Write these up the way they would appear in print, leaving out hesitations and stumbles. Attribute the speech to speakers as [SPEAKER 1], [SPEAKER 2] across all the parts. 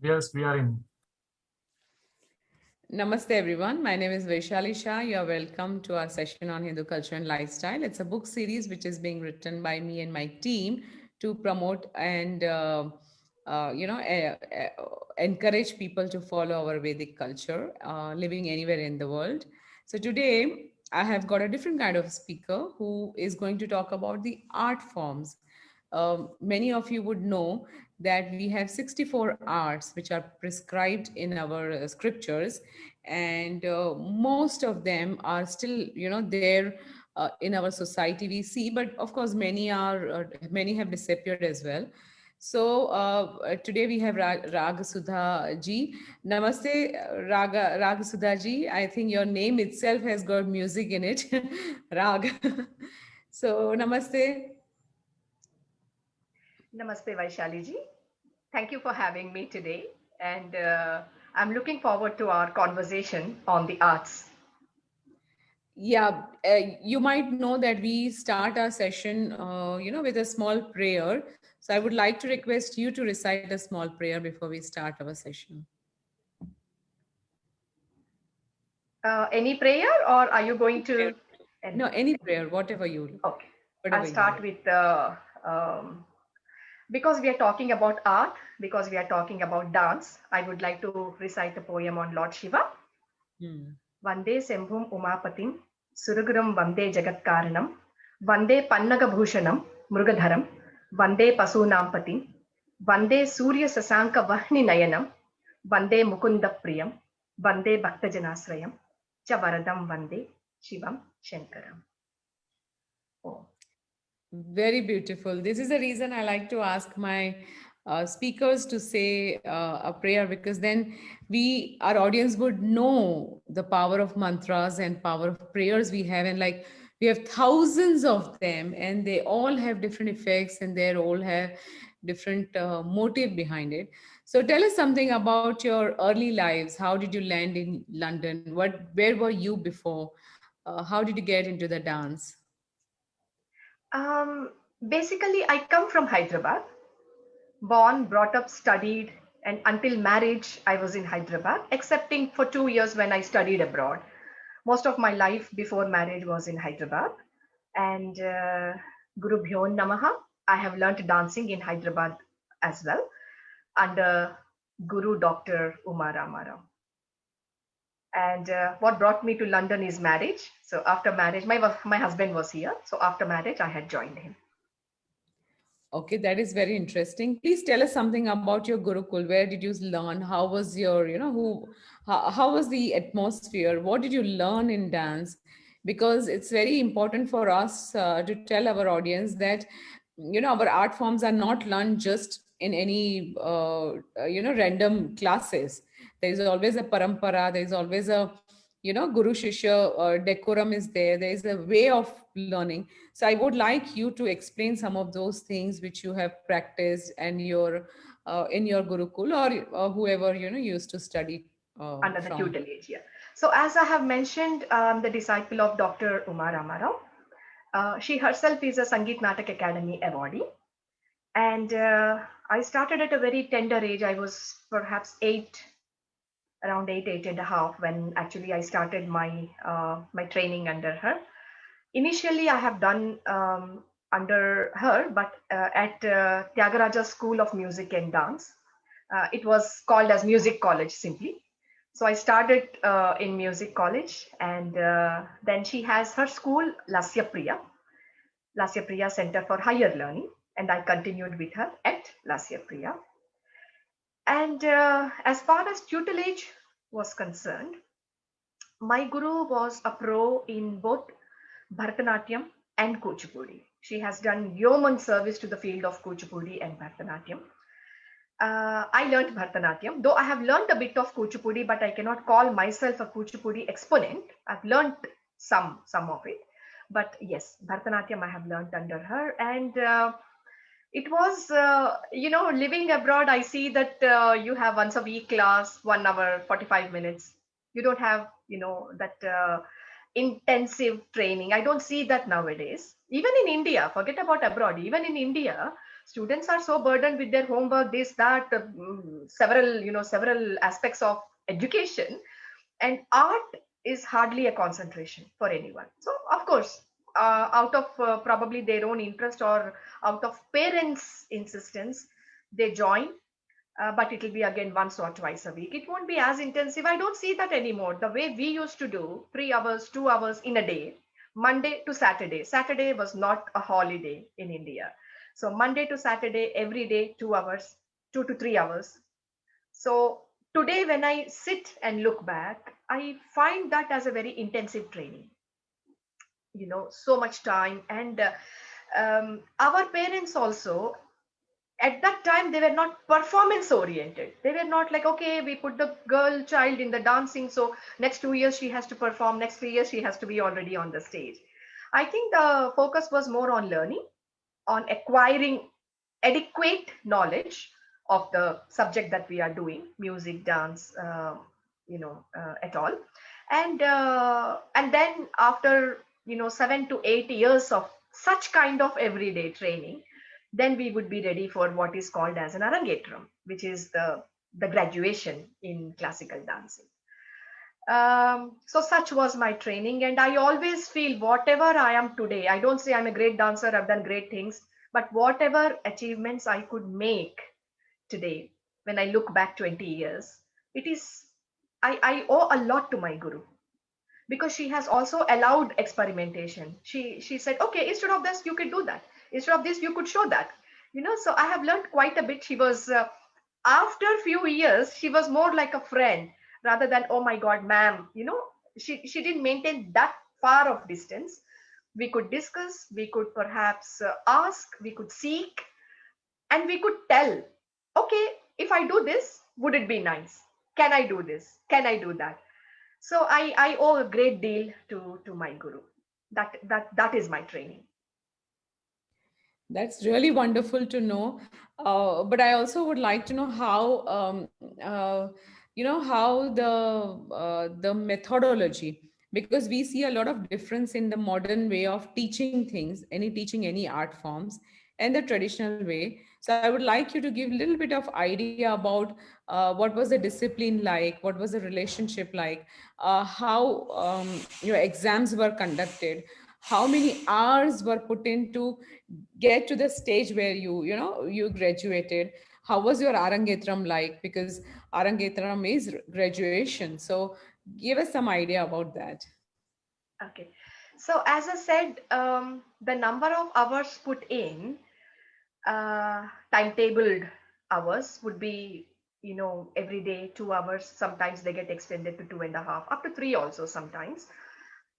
[SPEAKER 1] Yes, we are in.
[SPEAKER 2] Namaste, everyone. My name is Vaishali Shah. You are welcome to our session on Hindu culture and lifestyle. It's a book series which is being written by me and my team to promote and encourage people to follow our Vedic culture, living anywhere in the world. So today I have got a different kind of speaker who is going to talk about the art forms. Many of you would know that we have 64 arts which are prescribed in our scriptures, and most of them are still, there in our society we see, but of course many have disappeared as well. So today we have Raga Sudha ji. Namaste, Raga Sudha ji. I think your name itself has got music in it. Rag. So namaste.
[SPEAKER 3] Namaste, Vaishali ji. Thank you for having me today. And I'm looking forward to our conversation on the arts.
[SPEAKER 2] Yeah, you might know that we start our session, with a small prayer. So I would like to request you to recite a small prayer before we start our session.
[SPEAKER 3] Any prayer, or are you going to?
[SPEAKER 2] No, any prayer, whatever
[SPEAKER 3] Okay. I'll
[SPEAKER 2] whatever you
[SPEAKER 3] start
[SPEAKER 2] like.
[SPEAKER 3] with um, because we are talking about art, because we are talking about dance, I would like to recite a poem on Lord Shiva.
[SPEAKER 2] Hmm.
[SPEAKER 3] Vande Sembhum Umapatim, Suruguram Vande Jagat Karanam, Vande Pannagabhushanam, Mrugadharam, Vande Pasunampatim, Vande Surya Sasanka Vahni Nayanam, Vande Mukunda Priyam, Vande Bhaktajanasrayam, Chavaradam Vande Shivam Shankaram. Oh.
[SPEAKER 2] Very beautiful. This is the reason I like to ask my speakers to say a prayer, because then our audience would know the power of mantras and power of prayers we have, and like we have thousands of them, and they all have different effects and they all have different motive behind it. So tell us something about your early lives. How did you land in London? Where were you before? How did you get into the dance?
[SPEAKER 3] Um, Basically, I come from Hyderabad, born, brought up, studied, and until marriage, I was in Hyderabad, excepting for 2 years when I studied abroad. Most of my life before marriage was in Hyderabad. And Guru Bhyon Namaha, I have learnt dancing in Hyderabad as well under Guru Dr. Umar Ramaram. And what brought me to London is marriage. So after marriage, my husband was here. So after marriage, I had joined him.
[SPEAKER 2] Okay, that is very interesting. Please tell us something about your Gurukul. Where did you learn? How was your, how was the atmosphere? What did you learn in dance? Because it's very important for us to tell our audience that, our art forms are not learned just in any, random classes. There is always a parampara. There is always a, Guru Shishya decorum is there. There is a way of learning. So I would like you to explain some of those things which you have practiced and your in your Gurukul, or whoever used to study
[SPEAKER 3] Under the
[SPEAKER 2] from.
[SPEAKER 3] tutelage. Yeah. So as I have mentioned, the disciple of Dr. Umar Amarao. She herself is a Sangeet Natak Academy awardee. And I started at a very tender age. I was perhaps around eight and a half, when actually I started my training under her. Initially, I have done under her, but at Tyagaraja School of Music and Dance. It was called as Music College simply. So I started in Music College, and then she has her school, Lasya Priya Center for Higher Learning, and I continued with her at Lasya Priya. And as far as tutelage was concerned, my guru was a pro in both Bharatanatyam and Kuchipudi. She has done yeoman service to the field of Kuchipudi and Bharatanatyam. I learned Bharatanatyam, though I have learned a bit of Kuchipudi, but I cannot call myself a Kuchipudi exponent. I've learned some of it, but yes, Bharatanatyam I have learned under her, and it was living abroad. I see that you have once a week class, 1 hour 45 minutes. You don't have that intensive training. I don't see that nowadays. Even in India, forget about abroad. Even in India, Students are so burdened with their homework, this, that, several aspects of education, and art is hardly a concentration for anyone. So of course, out of probably their own interest or out of parents insistence, they join, but it will be again once or twice a week. It won't be as intensive. I don't see that anymore. The way we used to do, 3 hours, 2 hours in a day, Monday to Saturday. Saturday was not a holiday in India. So Monday to Saturday, every day, 2 hours, 2 to 3 hours. So today, when I sit and look back, I find that as a very intensive training. So much time. And our parents also, at that time, they were not performance oriented. They were not like, okay, we put the girl child in the dancing, so next 2 years she has to perform, next 3 years she has to be already on the stage. I think the focus was more on learning, on acquiring adequate knowledge of the subject that we are doing, music, dance, at all. And then after 7 to 8 years of such kind of everyday training, then we would be ready for what is called as an arangetram, which is the graduation in classical dancing. So such was my training, and I always feel whatever I am today, I don't say I'm a great dancer, I've done great things, but whatever achievements I could make today, when I look back 20 years, it is, I owe a lot to my guru, because she has also allowed experimentation. She said, okay, instead of this you could do that, instead of this you could show that. So I have learned quite a bit. She was after a few years, she was more like a friend rather than, oh my god, ma'am. She didn't maintain that far of distance. We could discuss, we could perhaps ask, we could seek, and we could tell, okay, if I do this, would it be nice? Can I do this? Can I do that? So I owe a great deal to my guru. That is my training.
[SPEAKER 2] That's really wonderful to know. But I also would like to know how, how the methodology, because we see a lot of difference in the modern way of teaching things, teaching any art forms, and the traditional way. So I would like you to give a little bit of idea about what was the discipline like, what was the relationship like, how your exams were conducted, how many hours were put into get to the stage where you graduated. How was your arangetram like? Because arangetram is graduation, so give us some idea about that.
[SPEAKER 3] Okay. So as I said, the number of hours put in, timetabled hours would be, every day 2 hours. Sometimes they get extended to 2.5, up to three also sometimes.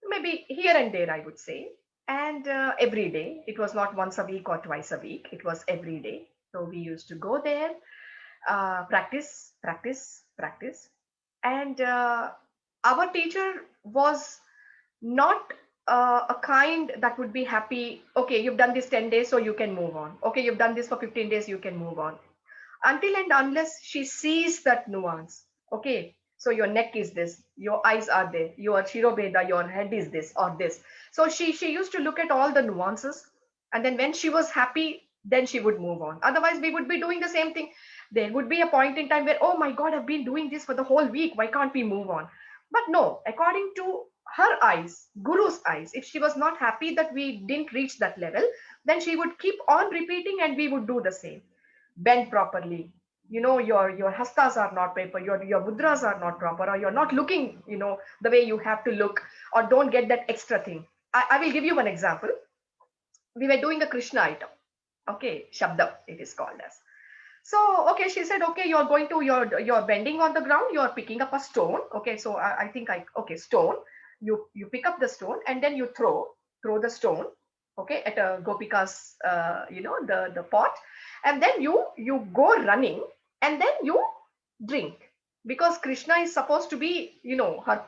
[SPEAKER 3] Maybe here and there, I would say. And every day, it was not once a week or twice a week. It was every day. So we used to go there, practice, practice, practice. And our teacher was not a kind that would be happy. Okay, you've done this 10 days, so you can move on. Okay, you've done this for 15 days, you can move on. Until and unless she sees that nuance. Okay, so your neck is this, your eyes are there, your shirobeda, your head is this or this. So she used to look at all the nuances, and then when she was happy, then she would move on. Otherwise, we would be doing the same thing. There would be a point in time where, oh my god, I've been doing this for the whole week, why can't we move on? But no, according to her eyes, guru's eyes, if she was not happy that we didn't reach that level, then she would keep on repeating and we would do the same. Bend properly, your hastas are not proper, your mudras are not proper, or you're not looking the way you have to look, or don't get that extra thing. I will give you one example. We were doing a Krishna item, okay, shabda it is called as. So okay, she said, okay, you're going to, you're bending on the ground, you're picking up a stone. Okay, so I think okay, stone, you pick up the stone and then you throw the stone, okay, at a gopika's the pot, and then you go running, and then you drink, because Krishna is supposed to be, her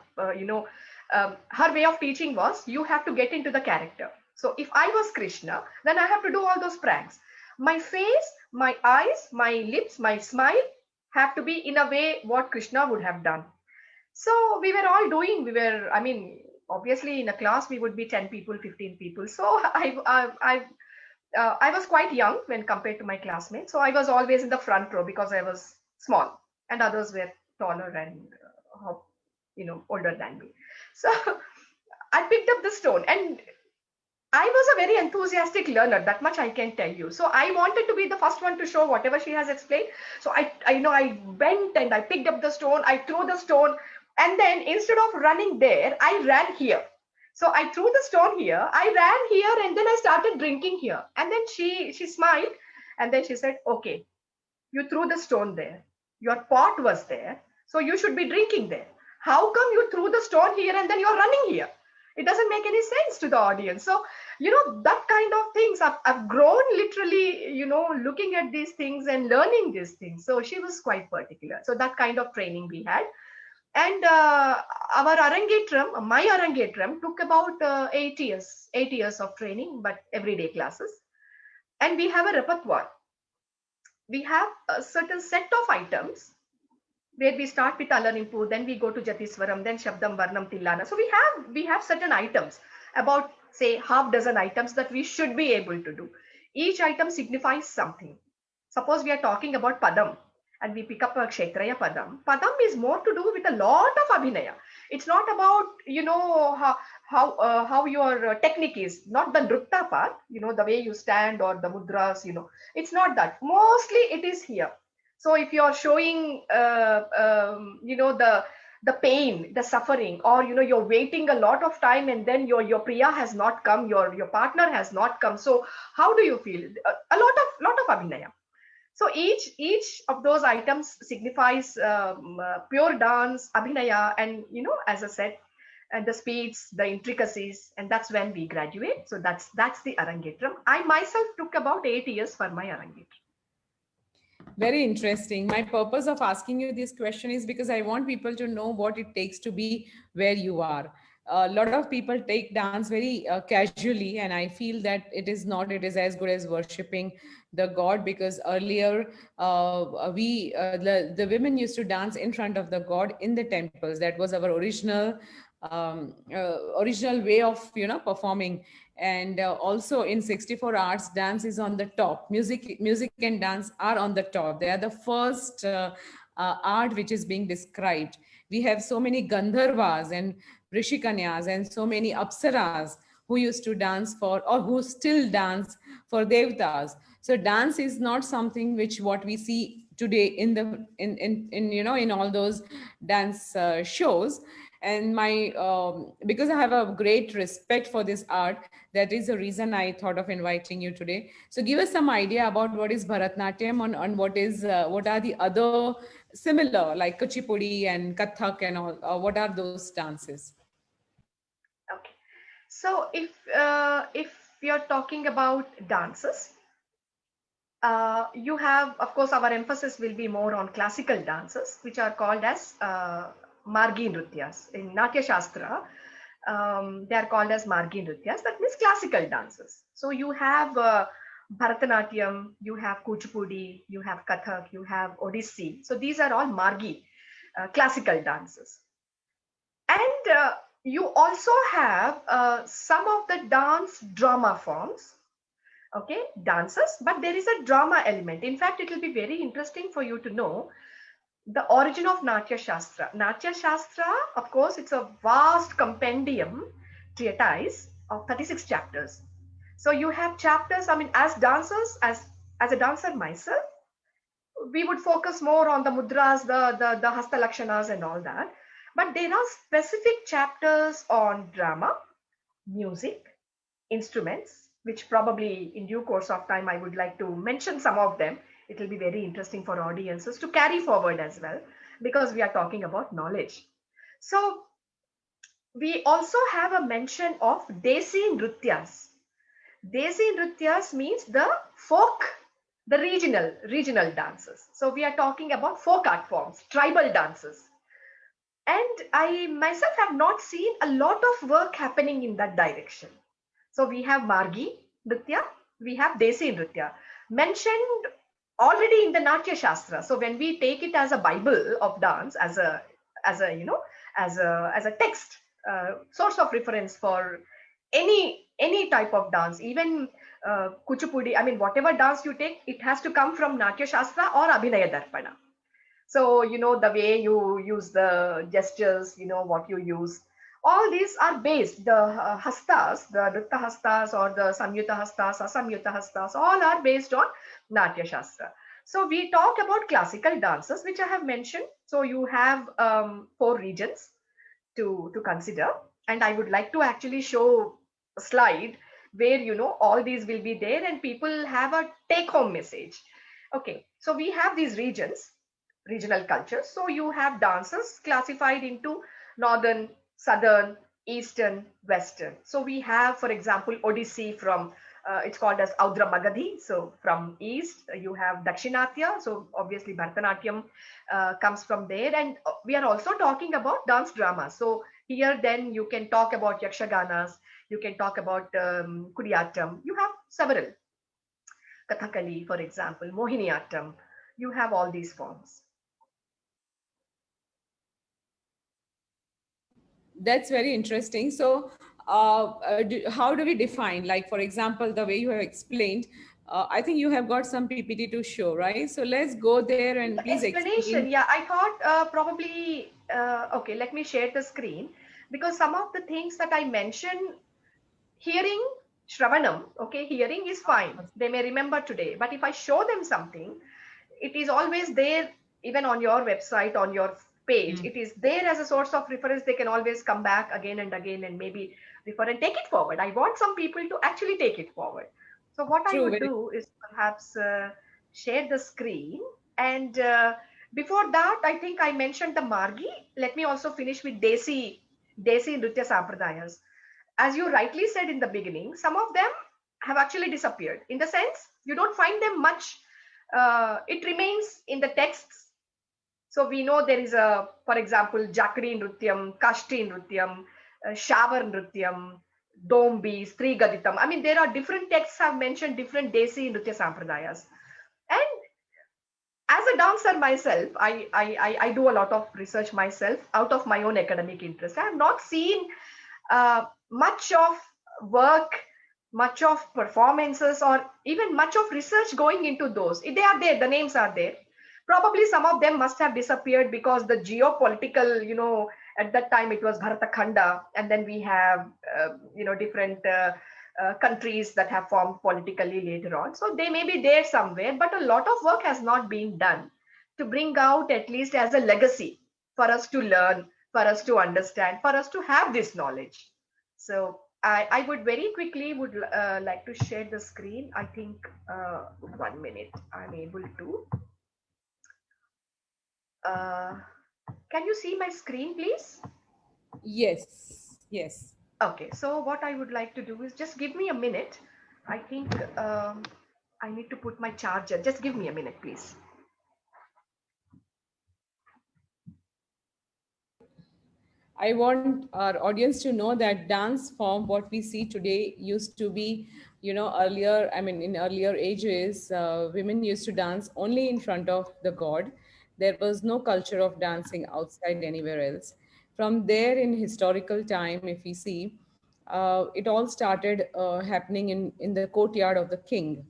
[SPEAKER 3] her way of teaching was, you have to get into the character. So if I was Krishna, then I have to do all those pranks. My face, my eyes, my lips, my smile have to be in a way what Krishna would have done. So we were all doing, I mean, obviously in a class we would be 10 people, 15 people. So I I was quite young when compared to my classmates, so I was always in the front row because I was small, and others were taller and older than me. So I picked up the stone, and I was a very enthusiastic learner. That much I can tell you. So I wanted to be the first one to show whatever she has explained. So I went and I picked up the stone. I threw the stone, and then instead of running there, I ran here. So I threw the stone here. I ran here, and then I started drinking here. And then she smiled, and then she said, "Okay, you threw the stone there. Your pot was there. So you should be drinking there. How come you threw the stone here and then you're running here? It doesn't make any sense to the audience." So, that kind of things, I've grown literally, looking at these things and learning these things. So she was quite particular. So that kind of training we had. And our Arangetram, my Arangetram took about 8 years, 8 years of training, but everyday classes. And we have a repertoire. We have a certain set of items where we start with Alarimpu, then we go to Jatiswaram, then Shabdam, Varnam, Tillana. So we have certain items, about say half dozen items that we should be able to do. Each item signifies something. Suppose we are talking about Padam, and we pick up a Kshetraya Padam. Padam is more to do with a lot of Abhinaya. It's not about how your technique is, not the Nrutta part, the way you stand or the mudras. It's not that. Mostly it is here. So if you are showing the pain, the suffering, or you're waiting a lot of time, and then your priya has not come, your partner has not come, so how do you feel? A lot of abhinaya. So each of those items signifies pure dance, abhinaya, and as I said, and the speeds, the intricacies, and that's when we graduate. So that's the Arangetram. I myself took about 8 years for my Arangetram.
[SPEAKER 2] Very interesting. My purpose of asking you this question is because I want people to know what it takes to be where you are. A lot of people take dance very casually, and I feel that it is not. It is as good as worshiping the god, because earlier the women used to dance in front of the god in the temples. That was our original way of performing. And also in 64 arts, dance is on the top. Music and dance are on the top. They are the first art which is being described. We have so many gandharvas and rishikanyas and so many apsaras who used to dance for, or who still dance for devtas. So dance is not something which what we see today in the in in all those dance shows. And my because I have a great respect for this art, that is the reason I thought of inviting you today. So give us some idea about what is Bharatnatyam, and what are the other similar, like Kuchipudi and Kathak and all. What are those dances?
[SPEAKER 3] Okay. So if you're talking about dances, you have, of course, our emphasis will be more on classical dances, which are called as Margi Nrutyas. In Natya Shastra, they are called as Margi Nrutyas. That means classical dances. So you have Bharatanatyam, you have Kuchipudi, you have Kathak, you have Odissi. So these are all Margi, classical dances. And you also have some of the dance drama forms, okay, dances, but there is a drama element. In fact, it will be very interesting for you to know the origin of Natya Shastra. Natya Shastra, of course, it's a vast compendium, treatise of 36 chapters. So you have chapters, I mean, as dancers, as a dancer myself, we would focus more on the mudras, the hasta lakshanas and all that. But there are specific chapters on drama, music, instruments, which probably in due course of time I would like to mention some of them. It will be very interesting for audiences to carry forward as well, because we are talking about knowledge. So we also have a mention of Desi Nrutyas. Desi Nrutyas means the folk, the regional dances. So we are talking about folk art forms, tribal dances. And I myself have not seen a lot of work happening in that direction. So we have Margi Nritya, we have Desi Nritya mentioned already in the Natya Shastra. So when we take it as a Bible of dance, as a text, source of reference for any type of dance, even Kuchipudi, I mean, whatever dance you take, it has to come from Natya Shastra or Abhinaya Darpana. So, the way you use the gestures, what you use, all these are based, the hastas, the Nritta hastas or the Samyuta hastas, Asamyuta hastas, all are based on Natya Shastra. So we talk about classical dances, which I have mentioned. So you have four regions to consider. And I would like to actually show a slide where, all these will be there and people have a take home message. Okay, so we have these regions, regional cultures. So you have dances classified into northern, southern, eastern, western. So we have, for example, Odissi from it's called as Audra Magadhi. So from east, you have Dakshinatya. So obviously Bharatanatyam comes from there. And we are also talking about dance dramas. So here, then you can talk about Yakshaganas, you can talk about Kudiyattam. You have several. Kathakali, for example, Mohiniyattam. You have all these forms.
[SPEAKER 2] That's very interesting. So, how do we define, like, for example, the way you have explained? I think you have got some PPT to show, right? So let's go there and
[SPEAKER 3] The
[SPEAKER 2] please
[SPEAKER 3] explanation,
[SPEAKER 2] explain.
[SPEAKER 3] yeah, I thought probably, okay, let me share the screen because some of the things that I mentioned, hearing, Shravanam, okay, hearing is fine. They may remember today, but if I show them something, it is always there, even on your website, on your page.
[SPEAKER 2] Mm.
[SPEAKER 3] It is there as a source of reference. They can always come back again and again and maybe refer and take it forward. I want some people to actually take it forward. So, what I
[SPEAKER 2] True,
[SPEAKER 3] would
[SPEAKER 2] very.
[SPEAKER 3] do is perhaps share the screen. And before that, I think I mentioned the Margi. Let me also finish with Desi Nritya Sampradayas. As you rightly said in the beginning, some of them have actually disappeared. In the sense, you don't find them much. It remains in the texts. So we know there is a, for example, Jakri Nrutyam, Kashti Nrutyam, Shavar Nrutyam, Dombi, Stri Gaditam. I mean, there are different texts have mentioned different Desi Nrutya Sampradayas. And as a dancer myself, I do a lot of research myself out of my own academic interest. I have not seen much of work, much of performances, or even much of research going into those. They are there, the names are there. Probably some of them must have disappeared because the geopolitical, at that time it was Bharata Khanda, and then we have, different countries that have formed politically later on. So they may be there somewhere, but a lot of work has not been done to bring out at least as a legacy for us to learn, for us to understand, for us to have this knowledge. So I would very quickly would like to share the screen. I think 1 minute I'm able to. Uh, can you see my screen, please?
[SPEAKER 2] Yes, yes.
[SPEAKER 3] Okay, so what I would like to do is just give me a minute. I think I need to put my charger. Just give me a minute, please.
[SPEAKER 2] I want our audience to know that dance form, what we see today, used to be, earlier, I mean, in earlier ages, women used to dance only in front of the god. There was no culture of dancing outside anywhere else. From there, in historical time, if we see, it all started happening in the courtyard of the king,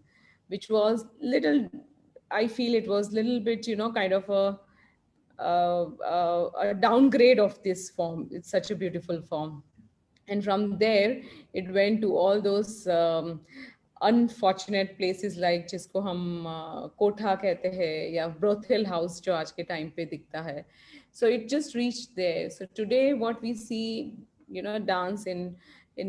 [SPEAKER 2] which was little, I feel it was little bit, kind of a downgrade of this form. It's such a beautiful form. And from there, it went to all those unfortunate places like जिसको हम कोठा कहते हैं या brothel house जो आज के time पे दिखता है. So it just reached there. So today, what we see, dance in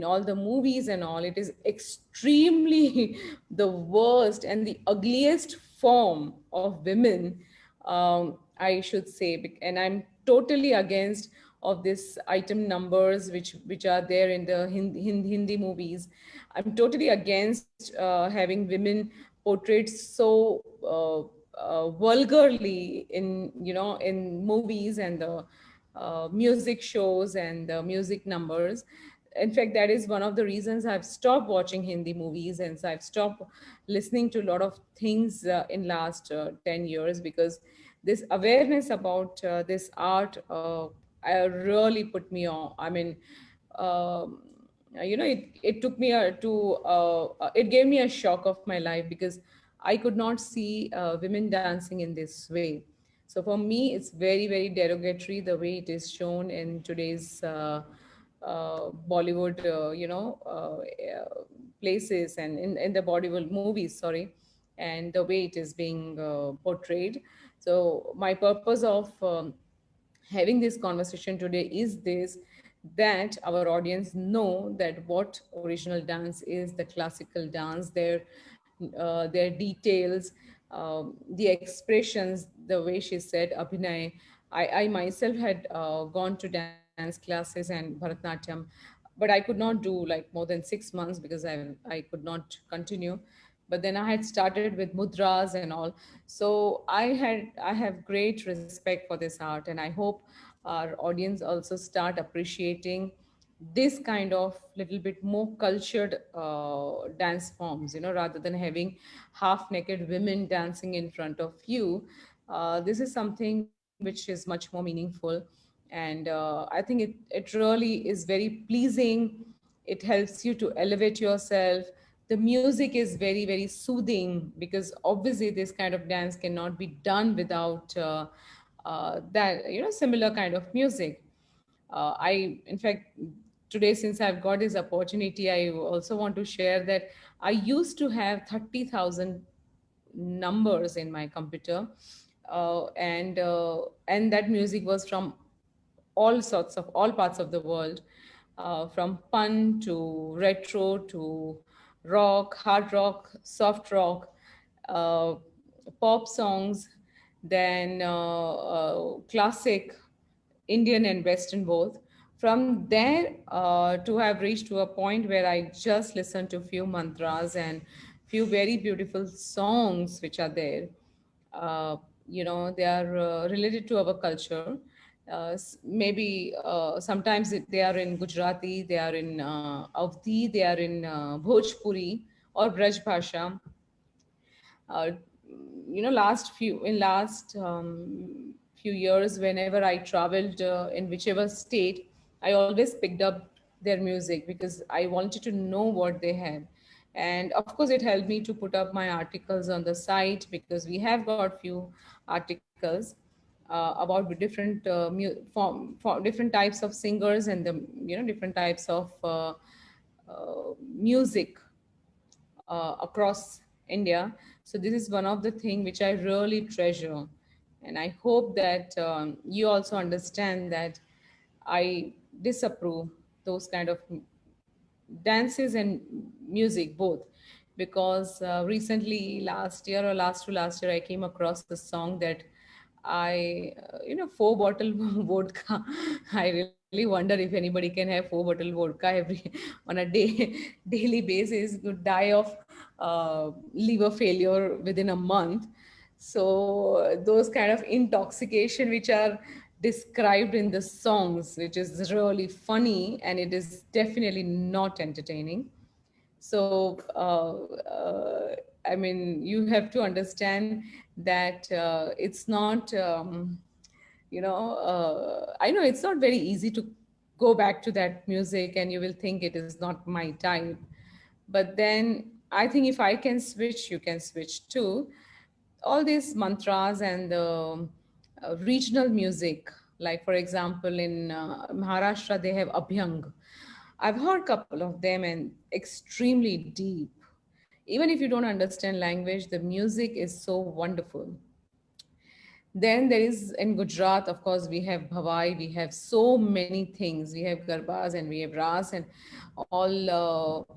[SPEAKER 2] all the movies and all, it is extremely the worst and the ugliest form of women, I should say. And I'm totally against of this item numbers which are there in the Hindi movies. I'm totally against having women portrayed so vulgarly in movies and the music shows and the music numbers. In fact, that is one of the reasons I've stopped watching Hindi movies, and so I've stopped listening to a lot of things in last 10 years, because this awareness about this art really put me on. I mean, um it took me it gave me a shock of my life, because I could not see women dancing in this way. So for me, it's very, very derogatory the way it is shown in today's Bollywood, places, and in the Bollywood movies, sorry, and the way it is being portrayed. So my purpose of having this conversation today is this, that our audience know that what original dance is, the classical dance, their details, the expressions, the way she said abhinay. I myself had gone to dance classes and Bharatnatyam, but I could not do like more than 6 months, because I could not continue. But then I had started with mudras and all. So I have great respect for this art, and I hope our audience also start appreciating this kind of little bit more cultured dance forms, rather than having half naked women dancing in front of you. This is something which is much more meaningful, and I think it really is very pleasing. It helps you to elevate yourself. The music is very, very soothing, because obviously this kind of dance cannot be done without that, similar kind of music. In fact, today, since I've got this opportunity, I also want to share that I used to have 30,000 numbers in my computer, and that music was from all parts of the world, from punk to retro to rock, hard rock, soft rock, uh, pop songs, then classic, Indian and Western both. From there, to have reached to a point where I just listen to few mantras and few very beautiful songs which are there. Uh, they are related to our culture. Maybe sometimes they are in Gujarati, they are in Avdi, they are in Bhojpuri or Braj Bhasha. uh, last few years, whenever I traveled in whichever state, I always picked up their music, because I wanted to know what they have. And of course, it helped me to put up my articles on the site, because we have got few articles about the different different types of singers, and the different types of music across India. So this is one of the thing which I really treasure, and I hope that you also understand that I disapprove those kind of dances and music both, because recently, last year or last to last year, I came across a song that four bottle vodka. I really wonder if anybody can have four bottle vodka every on a daily basis, would die of liver failure within a month. So those kind of intoxication which are described in the songs, which is really funny, and it is definitely not entertaining. So I mean, you have to understand that it's not I know it's not very easy to go back to that music, and you will think it is not my type. But then I think if I can switch, you can switch too. All these mantras and the regional music, like for example in Maharashtra, they have Abhyang. I've heard a couple of them, and extremely deep. Even if you don't understand language, the music is so wonderful. Then there is in Gujarat, of course, we have Bhavai, we have so many things. We have Garbas and we have Ras, and all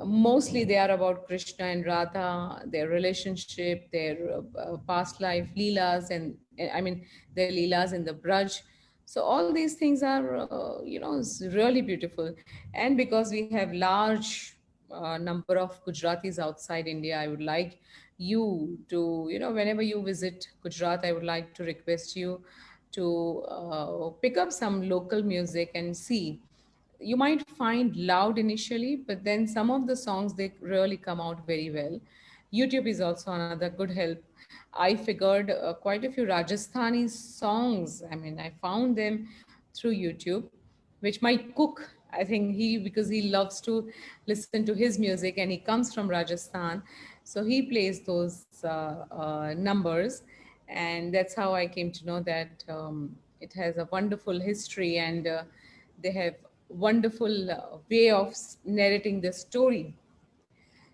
[SPEAKER 2] mostly they are about Krishna and Radha, their relationship, their past life, Leelas, and I mean, their Leelas in the Braj. So all these things are, really beautiful. And because we have large number of Gujaratis outside India, I would like you to, whenever you visit Gujarat, I would like to request you to pick up some local music and see. You might find loud initially, but then some of the songs, they really come out very well. YouTube is also another good help. I figured quite a few Rajasthani songs. I mean, I found them through YouTube, which my cook I think because he loves to listen to his music and he comes from Rajasthan, so he plays those numbers, and that's how I came to know that it has a wonderful history, and they have wonderful way of narrating the story.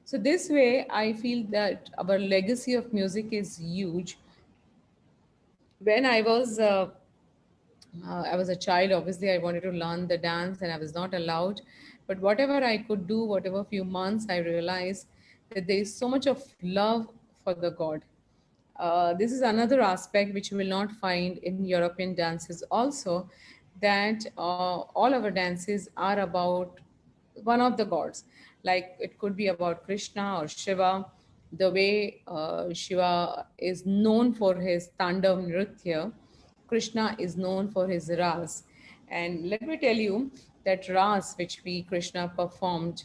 [SPEAKER 2] So this way, I feel that our legacy of music is huge. When I was a child, obviously I wanted to learn the dance and I was not allowed. But whatever I could do, whatever few months, I realized that there is so much of love for the God. This is another aspect which you will not find in European dances also, that all our dances are about one of the gods. Like it could be about Krishna or Shiva. The way Shiva is known for his Tandav Nritya, Krishna is known for his Ras. And let me tell you that Ras, which we Krishna performed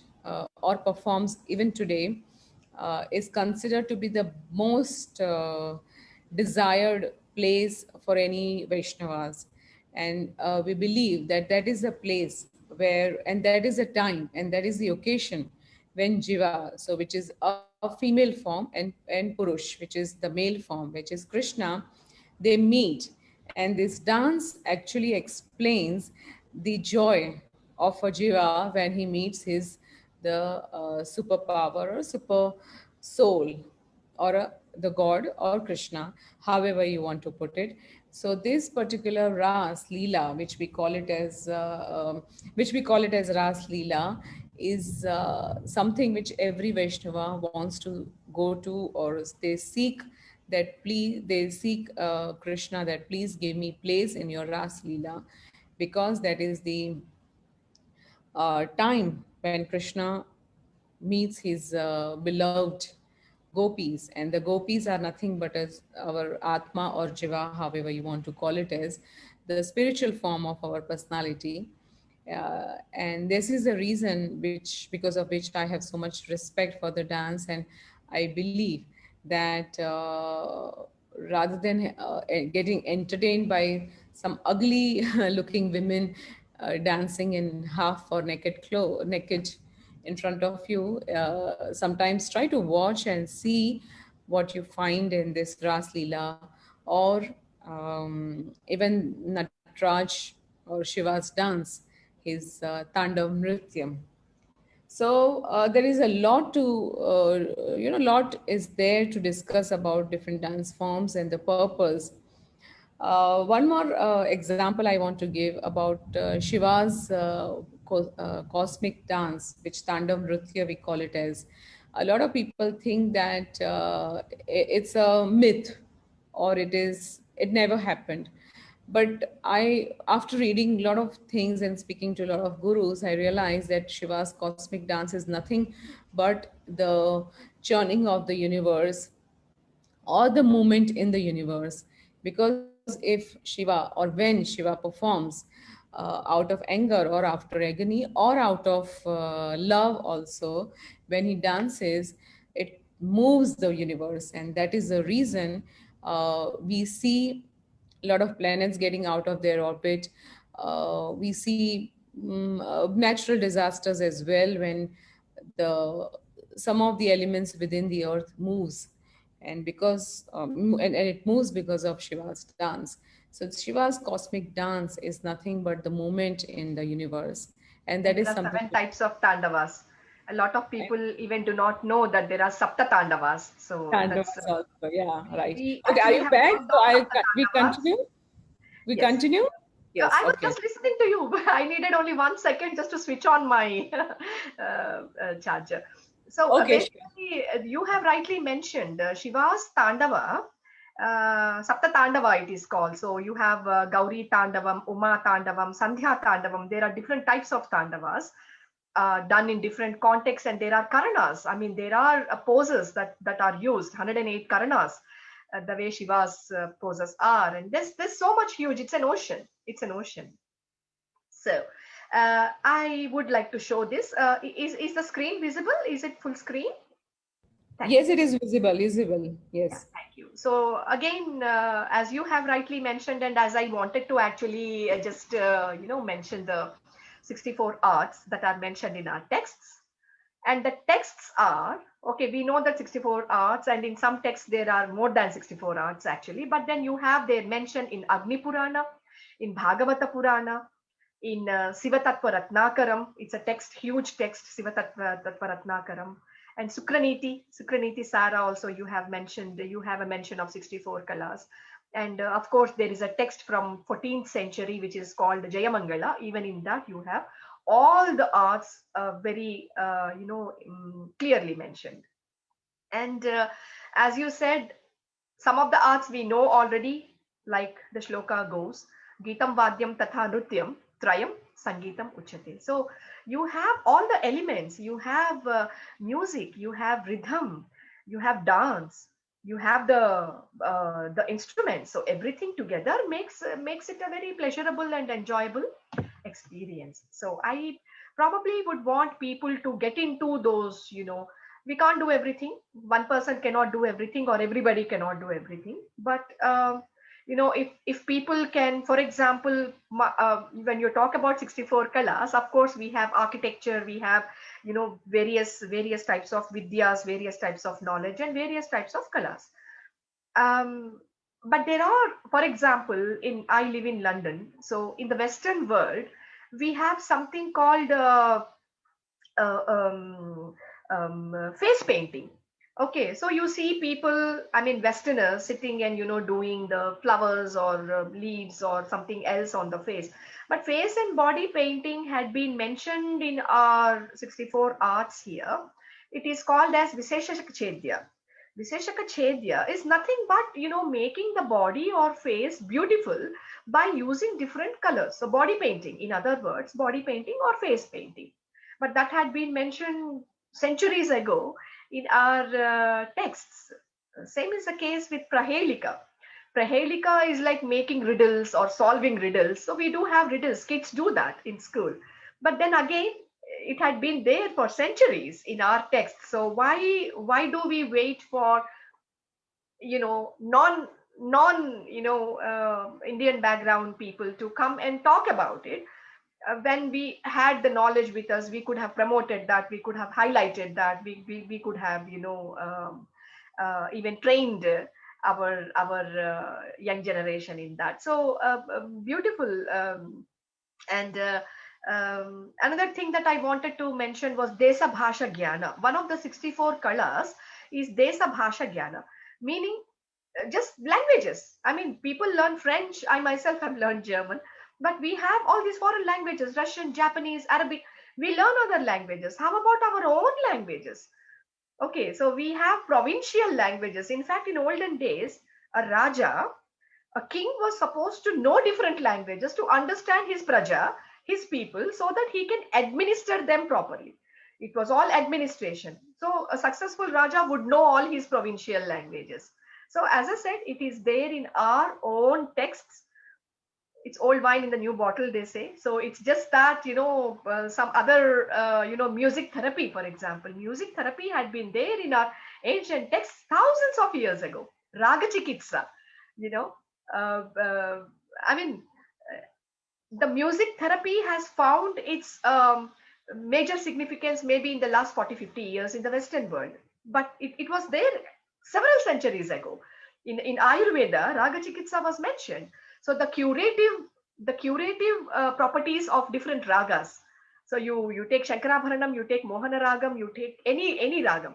[SPEAKER 2] or performs even today, is considered to be the most desired place for any Vaishnavas. And we believe that that is a place where, and that is a time, and that is the occasion when Jiva, so which is a female form, and Purush, which is the male form, which is Krishna, they meet. And this dance actually explains the joy of a Jiva when he meets the superpower or super soul, or the god or Krishna, however you want to put it. So this particular Ras Leela, which we call it as Ras Leela, is something which every Vaishnava wants to go to, or they seek that please they seek Krishna, that please give me place in your Ras Leela, because that is the time when Krishna meets his beloved gopis, and the gopis are nothing but as our Atma or Jiva, however you want to call it, as the spiritual form of our personality. And this is the reason because of which I have so much respect for the dance, and I believe that rather than getting entertained by some ugly looking women dancing in half or naked in front of you, sometimes try to watch and see what you find in this Ras Leela, or even Natraj or Shiva's dance, his Tandav Nrityam. So there is a lot lot is there to discuss about different dance forms and the purpose. One more example I want to give about Shiva's cosmic dance, which Tandav Nritya we call it as. A lot of people think that it's a myth, or it never happened. But after reading a lot of things and speaking to a lot of gurus, I realized that Shiva's cosmic dance is nothing but the churning of the universe, or the movement in the universe. Because if Shiva, or when Shiva performs out of anger or after agony or out of love also, when he dances, it moves the universe. And that is the reason we see a lot of planets getting out of their orbit. We see natural disasters as well, when the some of the elements within the earth moves, and and it moves because of Shiva's dance. So Shiva's cosmic dance is nothing but the movement in the universe, and
[SPEAKER 3] And
[SPEAKER 2] that
[SPEAKER 3] there
[SPEAKER 2] is
[SPEAKER 3] are
[SPEAKER 2] something.
[SPEAKER 3] 7 types of Tandavas. A lot of people even do not know that there are Sapta Tandavas. So that's
[SPEAKER 2] Tandoors also, yeah, right.
[SPEAKER 3] we
[SPEAKER 2] Okay, are
[SPEAKER 3] actually
[SPEAKER 2] you
[SPEAKER 3] have
[SPEAKER 2] back?
[SPEAKER 3] worked
[SPEAKER 2] So
[SPEAKER 3] on Sapta
[SPEAKER 2] we
[SPEAKER 3] Tandavas.
[SPEAKER 2] continue. We
[SPEAKER 3] Yes.
[SPEAKER 2] continue. Yes.
[SPEAKER 3] I was
[SPEAKER 2] Okay.
[SPEAKER 3] just listening to you. I needed only 1 second just to switch on my charger. So
[SPEAKER 2] Okay. Sure.
[SPEAKER 3] basically, you have rightly mentioned Shiva's Tandava, Sapta Tandava it is called. So you have Gauri Tandavam, Uma Tandavam, Sandhya Tandavam. There are different types of Tandavas done in different contexts, and there are Karanas. I mean, there are poses that are used, 108 Karanas, the way Shiva's poses are. And there's so much huge. It's an ocean. It's an ocean. So I would like to show this. Is the screen visible? Is it full screen? Thank
[SPEAKER 2] Yes,
[SPEAKER 3] you.
[SPEAKER 2] it is visible. Visible.
[SPEAKER 3] Yeah,
[SPEAKER 2] Yes.
[SPEAKER 3] thank you. So again, as you have rightly mentioned, and as I wanted to actually just mention the 64 arts that are mentioned in our texts. And the texts are, okay, we know that 64 arts, and in some texts there are more than 64 arts actually, but then you have their mention in Agni Purana, in Bhagavata Purana, in Sivatattva Ratnakaram. It's a text, huge text, Sivatattva Ratnakaram. And Sukraniti Sara also you have mentioned, you have a mention of 64 kalas. And of course, there is a text from 14th century which is called Jayamangala. Even in that, you have all the arts very, clearly mentioned. And as you said, some of the arts we know already, like the shloka goes, Gitam Vadyam Tatha Nrutyam Trayam Sangeetam Uchate. So you have all the elements. You have music, you have rhythm, you have dance, you have the instruments. So everything together makes it a very pleasurable and enjoyable experience. So I probably would want people to get into those, we can't do everything. One person cannot do everything, or everybody cannot do everything. But if people can, for example, when you talk about 64 kalas, of course we have architecture, we have various types of vidyas, various types of knowledge, and various types of kalas. But there are, for example, in I live in London, so in the Western world, we have something called uh, um, face painting. Okay, so you see people, I mean, Westerners sitting and doing the flowers or leaves or something else on the face. But face and body painting had been mentioned in our 64 arts here. It is called as Viseshaka Chedya. Viseshaka Chedya is nothing but making the body or face beautiful by using different colors. So body painting, in other words, body painting or face painting. But that had been mentioned centuries ago in our texts. Same is the case with Prahelika. Prahelika is like making riddles or solving riddles. So we do have riddles. Kids do that in school. But then again, it had been there for centuries in our texts. So why do we wait for non Indian background people to come and talk about it? When we had the knowledge with us, we could have promoted that, we could have highlighted that, we could have even trained our young generation in that. So beautiful. And Another thing that I wanted to mention was Desa Bhasha Jnana. One of the 64 kalas is Desa Bhasha Jnana, meaning just languages. I mean, people learn French. I myself have learned German, but we have all these foreign languages: Russian, Japanese, Arabic. We learn other languages. How about our own languages? Okay, so we have provincial languages. In fact, in olden days, a Raja, a king, was supposed to know different languages to understand his praja, his people, so that he can administer them properly. It was all administration. So a successful Raja would know all his provincial languages. So as I said, it is there in our own texts. It's old wine in the new bottle, they say. So it's just that some other music therapy, for example, music therapy had been there in our ancient texts thousands of years ago. Raga chikitsa, you know uh, uh, I mean, the music therapy has found its major significance maybe in the last 40-50 years in the Western world, but it was there several centuries ago. In Ayurveda, Raga Chikitsa was mentioned. So the curative properties of different ragas. So you take Shankarabharanam, you take Mohana Ragam, you take any ragam.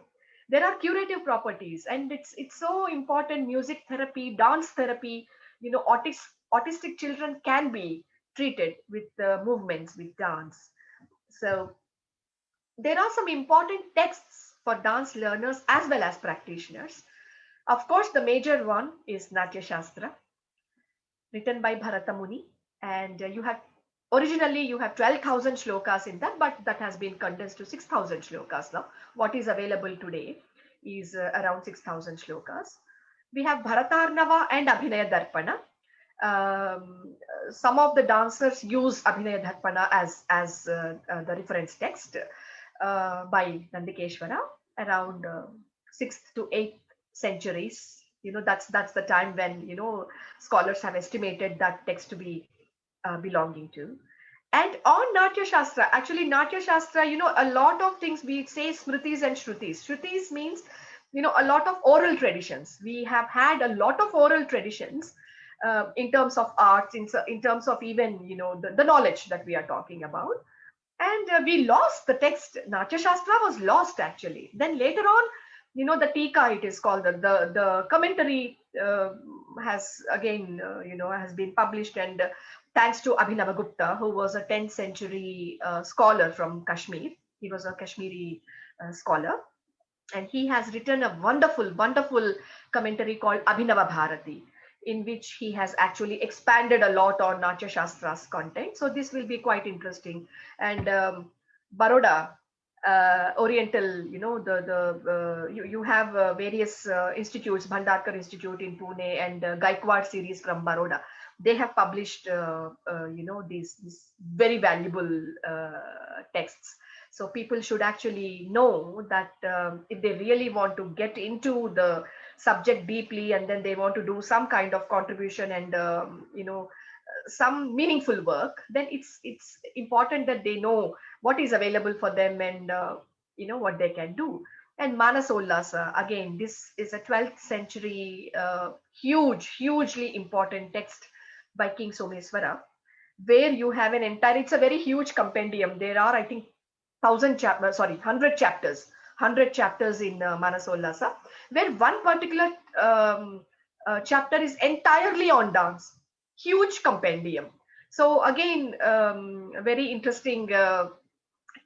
[SPEAKER 3] There are curative properties, and it's so important. Music therapy, dance therapy. Autistic children can be treated with movements, with dance. So there are some important texts for dance learners as well as practitioners. Of course, the major one is Natya Shastra, written by Bharata Muni, and originally you have 12,000 shlokas in that, but that has been condensed to 6,000 shlokas now. What is available today is around 6,000 shlokas. We have Bharatarnava and Abhinaya Darpana. Some of the dancers use Abhinaya Darpana as the reference text by Nandikeshwara around 6th to 8th centuries. That's the time when scholars have estimated that text to be belonging to. And on Natya Shastra, actually Natya Shastra, a lot of things we say Smritis and Shrutis. Shrutis means, a lot of oral traditions. We have had a lot of oral traditions in terms of arts, in terms of even, the knowledge that we are talking about. And we lost the text. Natya Shastra was lost actually. Then later on, the Tika, it is called, the commentary has again, has been published. And thanks to Abhinavagupta, who was a 10th century scholar from Kashmir. He was a Kashmiri scholar, and he has written a wonderful, wonderful commentary called Abhinava Bharati, in which he has actually expanded a lot on Natya Shastra's content. So this will be quite interesting. And Baroda, Oriental, you have various institutes, Bhandarkar Institute in Pune and Gaikwad series from Baroda. They have published, these very valuable texts. So people should actually know that if they really want to get into the subject deeply, and then they want to do some kind of contribution and some meaningful work, then it's important that they know what is available for them, and what they can do. And Manas Ullasa, again, this is a 12th century hugely important text by King Someswara, where you have an entire, it's a very huge compendium. There are, I think, 100 chapters, 100 chapters in Manasollasa, where one particular chapter is entirely on dance. Huge compendium. So again, a very interesting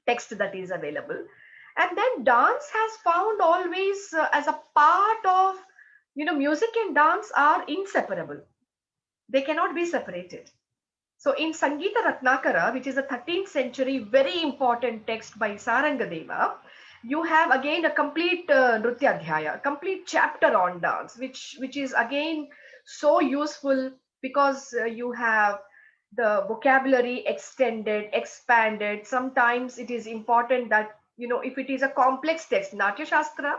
[SPEAKER 3] text that is available. And then dance has found always as a part of, music and dance are inseparable. They cannot be separated. So in Sangeeta Ratnakara, which is a 13th century very important text by Sarangadeva, you have again a complete Nritya Adhyaya, a complete chapter on dance, which is again so useful, because you have the vocabulary extended, expanded. Sometimes it is important that, if it is a complex text, Natya Shastra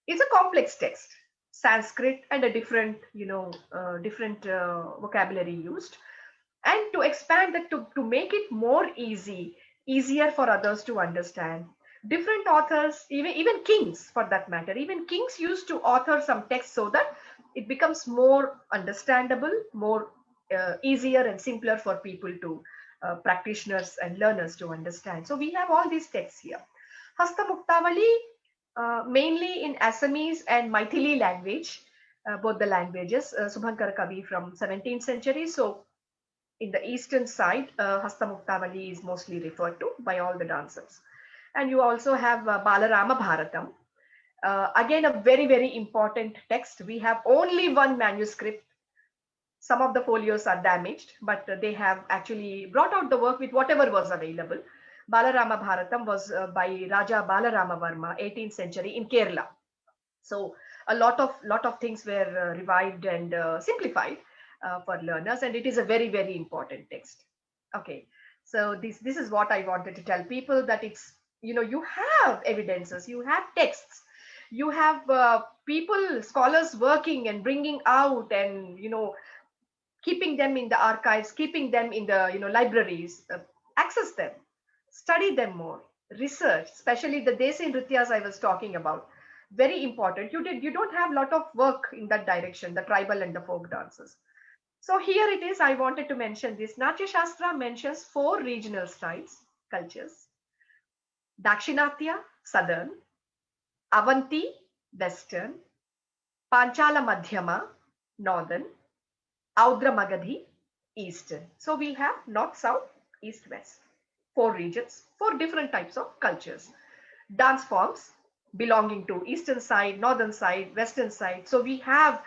[SPEAKER 3] is a complex text, Sanskrit and a different, different vocabulary used, and to expand that, to make it more easier for others to understand. Different authors, even kings for that matter, even kings used to author some text so that it becomes more understandable, more easier and simpler for people to practitioners and learners to understand. So we have all these texts here. Hasta Muktavali, mainly in Assamese and Maithili language, both the languages. Subhankar Kavi from 17th century. So in the eastern side, Hasta Muktavali is mostly referred to by all the dancers. And you also have Balarama Bharatam. Again, a very, very important text. We have only one manuscript. Some of the folios are damaged, but they have actually brought out the work with whatever was available. Balarama Bharatam was by Raja Balarama Varma, 18th century in Kerala. So a lot of things were revived and simplified for learners, and it is a very, very important text. Okay, so this is what I wanted to tell people, that it's, you have evidences, you have texts, you have people, scholars working and bringing out, and keeping them in the archives, keeping them in the libraries. Access them, study them more, research, especially the Desi Nrityas I was talking about. Very important. You don't have a lot of work in that direction, the tribal and the folk dances. So here it is. I wanted to mention this. Natya Shastra mentions 4 regional styles, cultures: Dakshinatya, southern; Avanti, western; Panchala Madhyama, northern; Audra Magadhi, eastern. So we have north, south, east, west. 4 regions, 4 different types of cultures. Dance forms belonging to eastern side, northern side, western side. So we have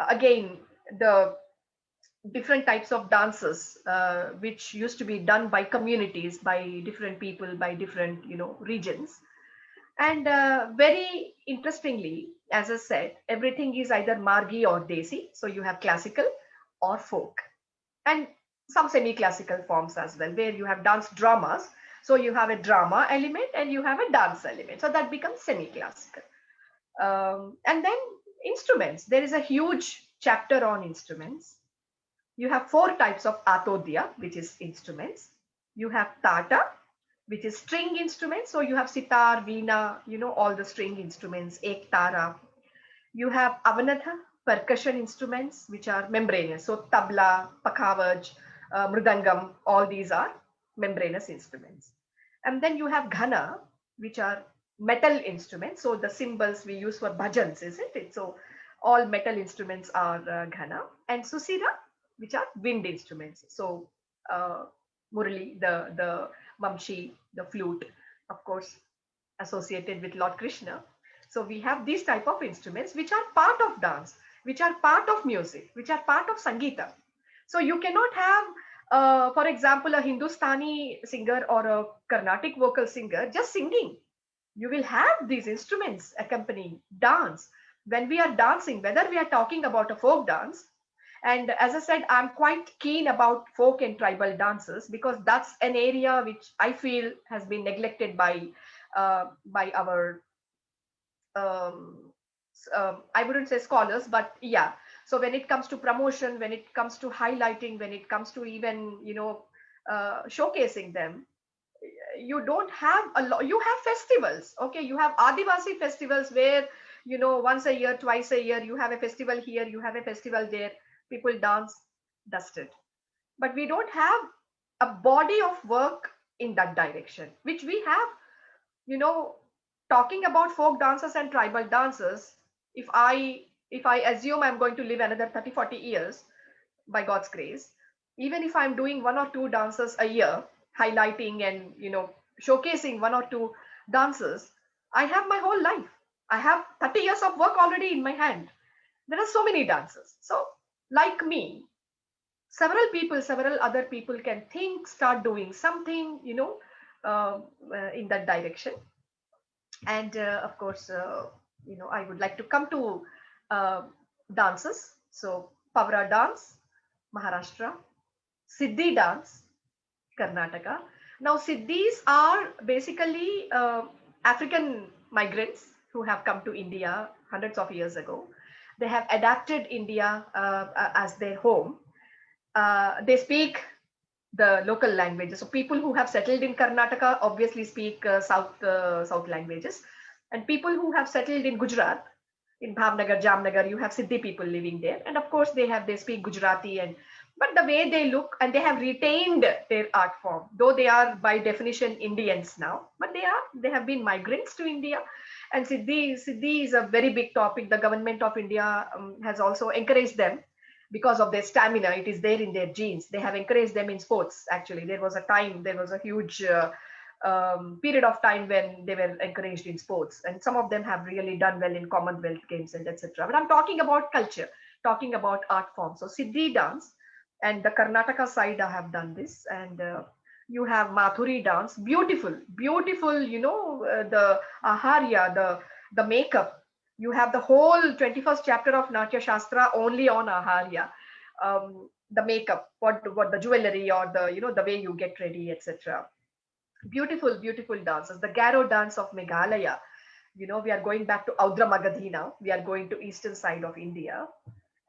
[SPEAKER 3] again the different types of dances which used to be done by communities, by different people, by different regions. And very interestingly, as I said, everything is either Margi or Desi. So you have classical or folk, and some semi-classical forms as well, where you have dance dramas. So you have a drama element and you have a dance element. So that becomes semi-classical. And then instruments. There is a huge chapter on instruments. You have 4 types of atodhya, which is instruments. You have tata, which is string instruments. So you have sitar, veena, all the string instruments, ek tara. You have avanatha, percussion instruments, which are membranous. So tabla, pakhavaj, mridangam, all these are membranous instruments. And then you have ghana, which are metal instruments. So the cymbals we use for bhajans, isn't it? So all metal instruments are ghana. And susira, which are wind instruments. So uh, murali, the mamshi, the flute, of course, associated with Lord Krishna. So we have these type of instruments which are part of dance, which are part of music, which are part of Sangeeta. So you cannot have, for example, a Hindustani singer or a Carnatic vocal singer just singing. You will have these instruments accompanying dance. When we are dancing, whether we are talking about a folk dance, and as I said, I'm quite keen about folk and tribal dances because that's an area which I feel has been neglected by our um, I wouldn't say scholars, but yeah. So when it comes to promotion, when it comes to highlighting, when it comes to even showcasing them, you don't have a lot. You have festivals, okay? You have Adivasi festivals where once a year, twice a year, you have a festival here, you have a festival there. People dance, dusted, but we don't have a body of work in that direction, which we have you know talking about folk dances and tribal dances. If I assume I'm going to live another 30, 40 years by God's grace, even if I'm doing one or two dances a year, highlighting and showcasing one or two dances, I have my whole life. I have 30 years of work already in my hand. There are so many dances. So like me, several other people can think, start doing something, uh, in that direction. And of course, I would like to come to uh, dances. So Pavra dance, Maharashtra, Siddhi dance, Karnataka. Now Siddhis are basically African migrants who have come to India hundreds of years ago. They have adapted India as their home. They speak the local languages. So people who have settled in Karnataka obviously speak south languages, and people who have settled in Gujarat, in Bhavnagar, Jamnagar, you have Siddhi people living there, and of course they speak Gujarati, and but the way they look, and they have retained their art form, though they are by definition Indians now, but they have been migrants to India. And Siddhi is a very big topic. The government of India has also encouraged them because of their stamina. It is there in their genes. They have encouraged them in sports. Actually, there was a huge period of time when they were encouraged in sports, and some of them have really done well in Commonwealth Games and etc. But I'm talking about culture, talking about art form. So Siddhi dance, and the Karnataka side I have done this, and you have Mathuri dance, beautiful, beautiful. The aharya, the makeup. You have the whole 21st chapter of Natya Shastra only on aharya. The makeup, what the jewelry, or the way you get ready, etc. Beautiful, beautiful dances. The Garo dance of Meghalaya. We are going back to Audra Magadhi now. We are going to eastern side of India.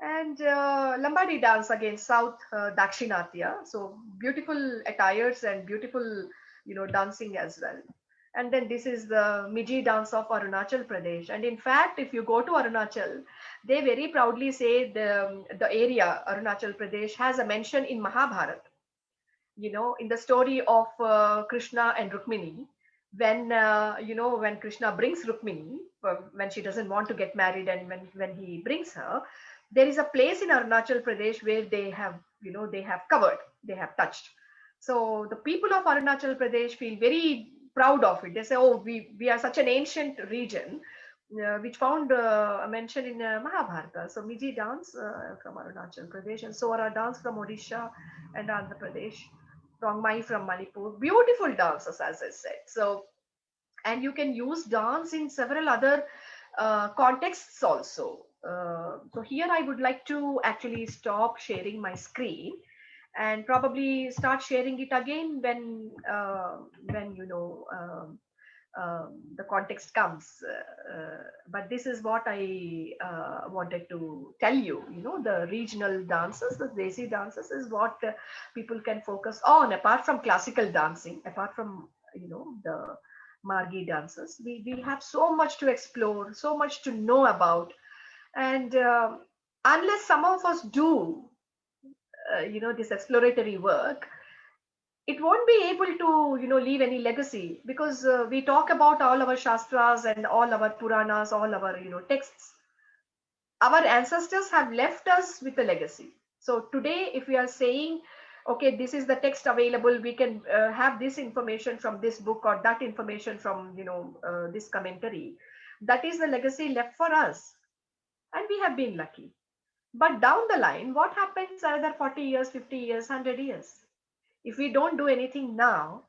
[SPEAKER 3] And Lambadi dance again, South Dakshinatya. So beautiful attires and beautiful, dancing as well. And then this is the Miji dance of Arunachal Pradesh. And in fact, if you go to Arunachal, they very proudly say the area Arunachal Pradesh has a mention in Mahabharata. In the story of Krishna and Rukmini, when Krishna brings Rukmini, when she doesn't want to get married, and when he brings her, there is a place in Arunachal Pradesh where they have covered, they have touched. So the people of Arunachal Pradesh feel very proud of it. They say, oh, we are such an ancient region, which found a mention in Mahabharata. So Miji dance from Arunachal Pradesh, and Sora dance from Odisha and Andhra Pradesh, Rongmai from Manipur. Beautiful dances, as I said. So, and you can use dance in several other contexts also. So here I would like to actually stop sharing my screen and probably start sharing it again when the context comes. But this is what I wanted to tell you. You know, the regional dances, the Desi dances, is what people can focus on. Apart from classical dancing, apart from the Margi dances, we have so much to explore, so much to know about, and unless some of us do, this exploratory work, it won't be able to leave any legacy, because we talk about all our shastras and all our puranas, all our texts. Our ancestors have left us with a legacy. So today, if we are saying, okay, this is the text available, we can have this information from this book, or that information from this commentary, that is the legacy left for us, and we have been lucky. But down the line, what happens another 40 years, 50 years, 100 years? If we don't do anything now,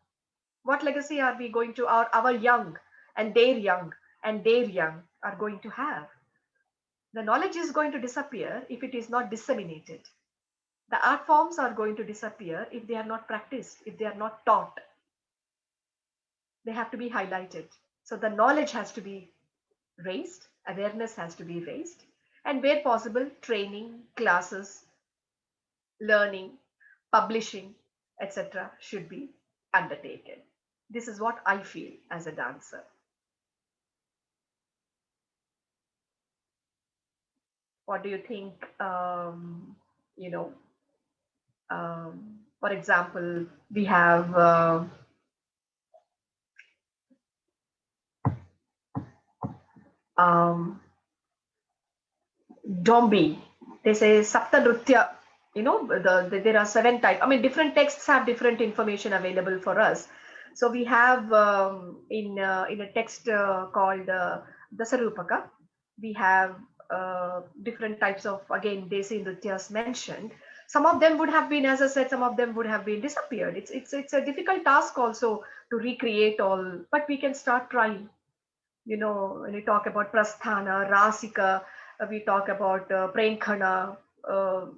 [SPEAKER 3] what legacy are we going to, our young and their young are going to have? The knowledge is going to disappear if it is not disseminated. The art forms are going to disappear if they are not practiced, if they are not taught. They have to be highlighted. So the knowledge has to be raised, awareness has to be raised, and where possible, training, classes, learning, publishing, etc. should be undertaken. This is what I feel as a dancer. What do you think? For example, we have Dombi. They say Sapta Nrutya. There are 7 types. I mean, different texts have different information available for us. So we have in a text called Dasarupaka, we have different types of, again, Desi Nrityas mentioned. Some of them would have been, as I said, some of them would have been disappeared. It's a difficult task also to recreate all, but we can start trying. When we talk about Prasthana, Rasika, we talk about Prenkhana, Stri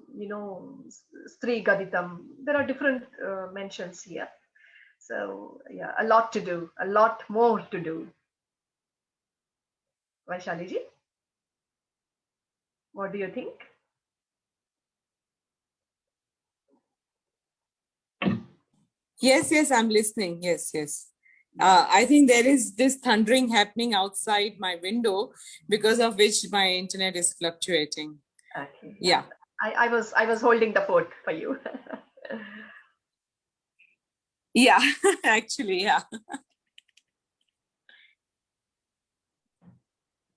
[SPEAKER 3] Gaditam. There are different mentions here. So yeah, a lot to do, a lot more to do. Vaishali ji, what do you think?
[SPEAKER 2] Yes, I'm listening. Yes. I think there is this thundering happening outside my window, because of which my internet is fluctuating.
[SPEAKER 3] Okay.
[SPEAKER 2] Yeah.
[SPEAKER 3] I was holding the fort for you.
[SPEAKER 2] Yeah, actually, yeah.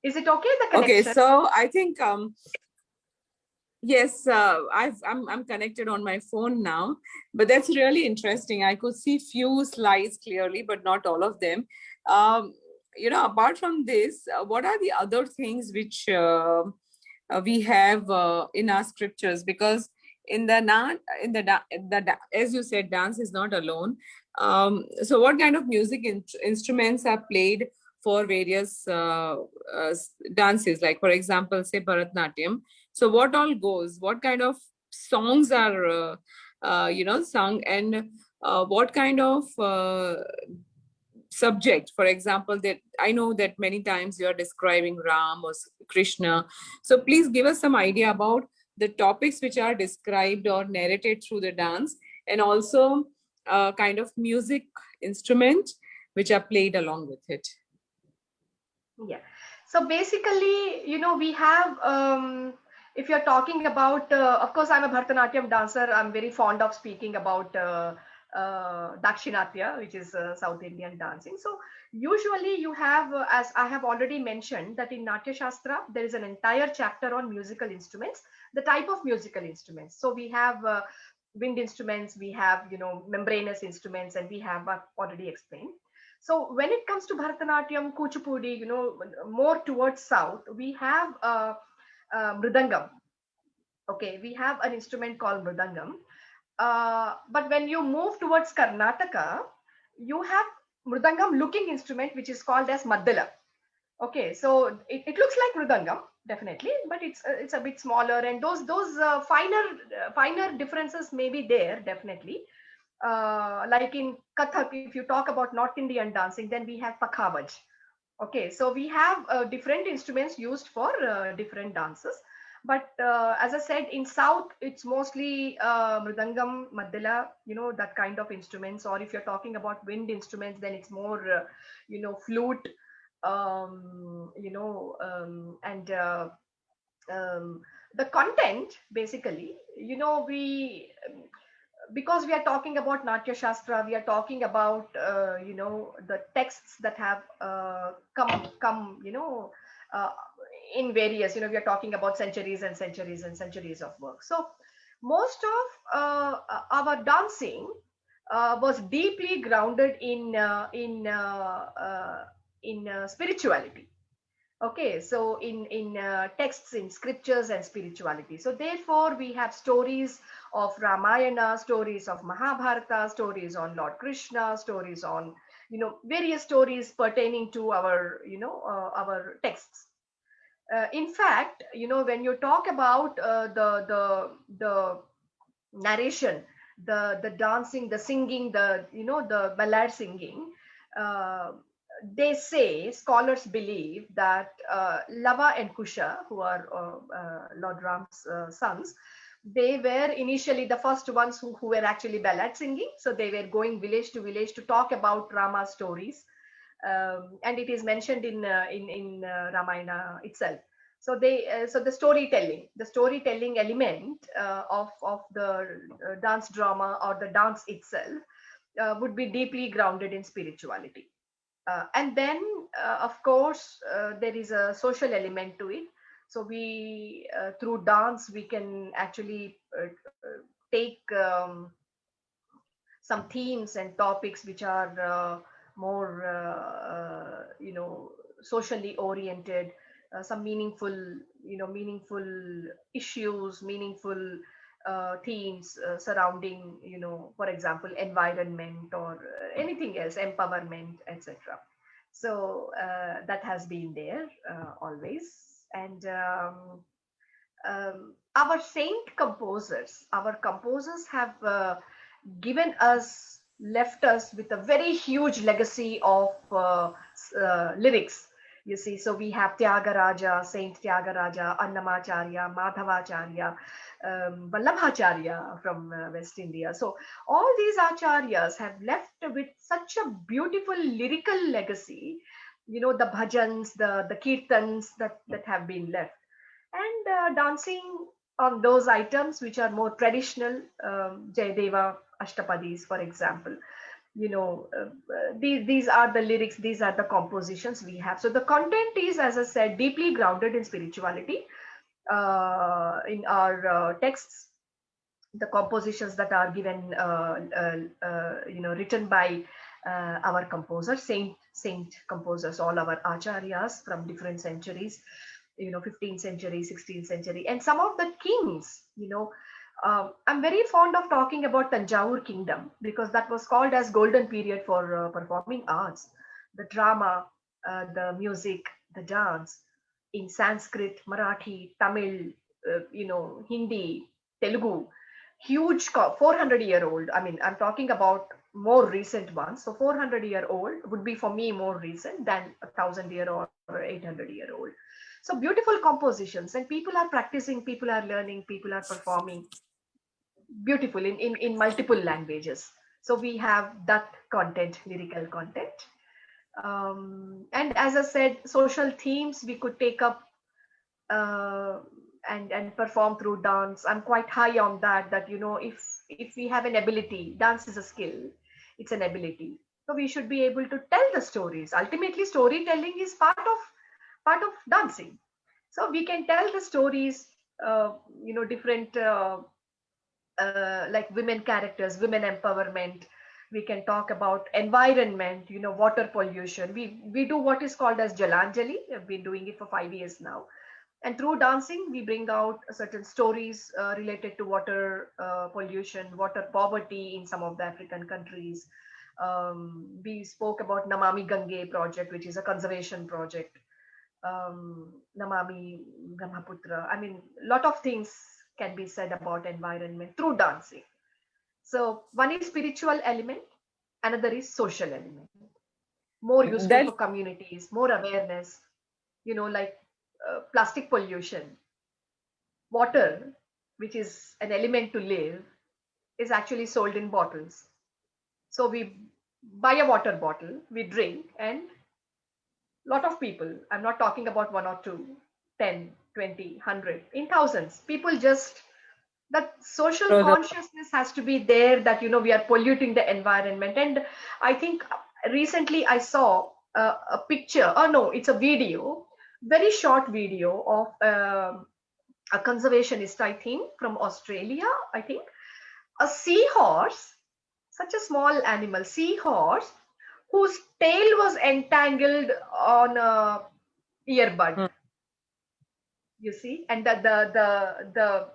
[SPEAKER 3] Is it okay, the connection?
[SPEAKER 2] Okay, so I think yes, I'm connected on my phone now, but that's really interesting. I could see few slides clearly, but not all of them. Apart from this, what are the other things which we have in our scriptures? Because as you said, dance is not alone. So what kind of music instruments are played for various dances? Like, for example, say Bharatnatyam. So what all goes? What kind of songs are sung, and what kind of subject? For example, that I know that many times you are describing Ram or Krishna. So please give us some idea about the topics which are described or narrated through the dance, and also kind of music instrument which are played along with it.
[SPEAKER 3] Yeah. So basically, we have, if you're talking about, of course, I'm a Bharatanatyam dancer. I'm very fond of speaking about Dakshinatya, which is South Indian dancing. So usually you have, as I have already mentioned, that in Natya Shastra, there is an entire chapter on musical instruments, the type of musical instruments. So we have wind instruments, we have, membranous instruments, and we have already explained. So when it comes to Bharatanatyam, Kuchipudi, more towards south, we have Mridangam. Okay, we have an instrument called Mridangam. But when you move towards Karnataka, you have Mridangam looking instrument, which is called as Maddala. Okay, so it looks like Mridangam, definitely, but it's a bit smaller, and those finer differences may be there, definitely. Like in Kathak, if you talk about North Indian dancing, then we have Pakhavaj. Okay, so we have different instruments used for different dances. But as I said, in South, it's mostly mridangam, madala, that kind of instruments. Or if you're talking about wind instruments, then it's more, flute, and um, the content basically, we because we are talking about Natya Shastra, we are talking about the texts that have come uh, in various, we are talking about centuries and centuries and centuries of work. So most of our dancing was deeply grounded in spirituality. Okay, so in texts, in scriptures and spirituality. So therefore, we have stories of Ramayana, stories of Mahabharata, stories on Lord Krishna, stories on various stories pertaining to our our texts. In fact, when you talk about the narration, the dancing, the singing, the ballad singing, uh, they say, scholars believe that Lava and Kusha, who are Lord Ram's sons, they were initially the first ones who were actually ballad singing. So they were going village to village to talk about Rama's stories, and it is mentioned in Ramayana itself. So so the storytelling element of the dance drama or the dance itself would be deeply grounded in spirituality. And then, of course, there is a social element to it. So we, through dance, we can actually take some themes and topics which are more, socially oriented, some meaningful issues, meaningful themes surrounding, for example, environment or anything else, empowerment, etc. So that has been there always. And our composers have given us left us with a very huge legacy of lyrics. You see, so we have Tyagaraja, Saint Tyagaraja, Annamacharya, Madhavacharya, Vallabhacharya from West India. So all these acharyas have left with such a beautiful lyrical legacy. The bhajans, the kirtans that have been left, and dancing on those items which are more traditional, Jayadeva Ashtapadis, for example. These are the lyrics, these are the compositions we have. So the content is, as I said, deeply grounded in spirituality. In our texts, the compositions that are given, written by our composers, saint composers, all our acharyas from different centuries, 15th century, 16th century, and some of the kings. I'm very fond of talking about Tanjavur kingdom because that was called as golden period for performing arts, the drama, the music, the dance in Sanskrit, Marathi, Tamil, Hindi, Telugu, huge 400-year-old. I mean, I'm talking about more recent ones. So 400-year-old would be for me more recent than 1,000-year or 800-year-old. So beautiful compositions, and people are practicing, people are learning, people are performing beautiful in multiple languages. So we have that content, lyrical content. And as I said, social themes we could take up uh, and perform through dance. I'm quite high on that. That if we have an ability, dance is a skill. It's an ability. So we should be able to tell the stories. Ultimately, storytelling is part of dancing. So we can tell the stories. Different like women characters, women empowerment. We can talk about environment, water pollution. We do what is called as Jalanjali. I've been doing it for 5 years now, and through dancing we bring out certain stories related to water pollution, water poverty in some of the African countries. We spoke about Namami Gange project, which is a conservation project. Namami Brahmaputra. I mean, a lot of things can be said about environment through dancing. So one is spiritual element, another is social element. More useful for
[SPEAKER 2] That's
[SPEAKER 3] communities, more awareness, like plastic pollution, water, which is an element to live, is actually sold in bottles. So we buy a water bottle, we drink, and lot of people, I'm not talking about one or two, 10, 20, 100, in thousands, people just, that social
[SPEAKER 2] throw the
[SPEAKER 3] consciousness has to be there, that we are polluting the environment. And I think recently I saw a picture, oh no, it's a video, very short video of a conservationist, I think from Australia, I think, a seahorse, such a small animal, seahorse, whose tail was entangled on a earbud,
[SPEAKER 2] Hmm.
[SPEAKER 3] you see, and the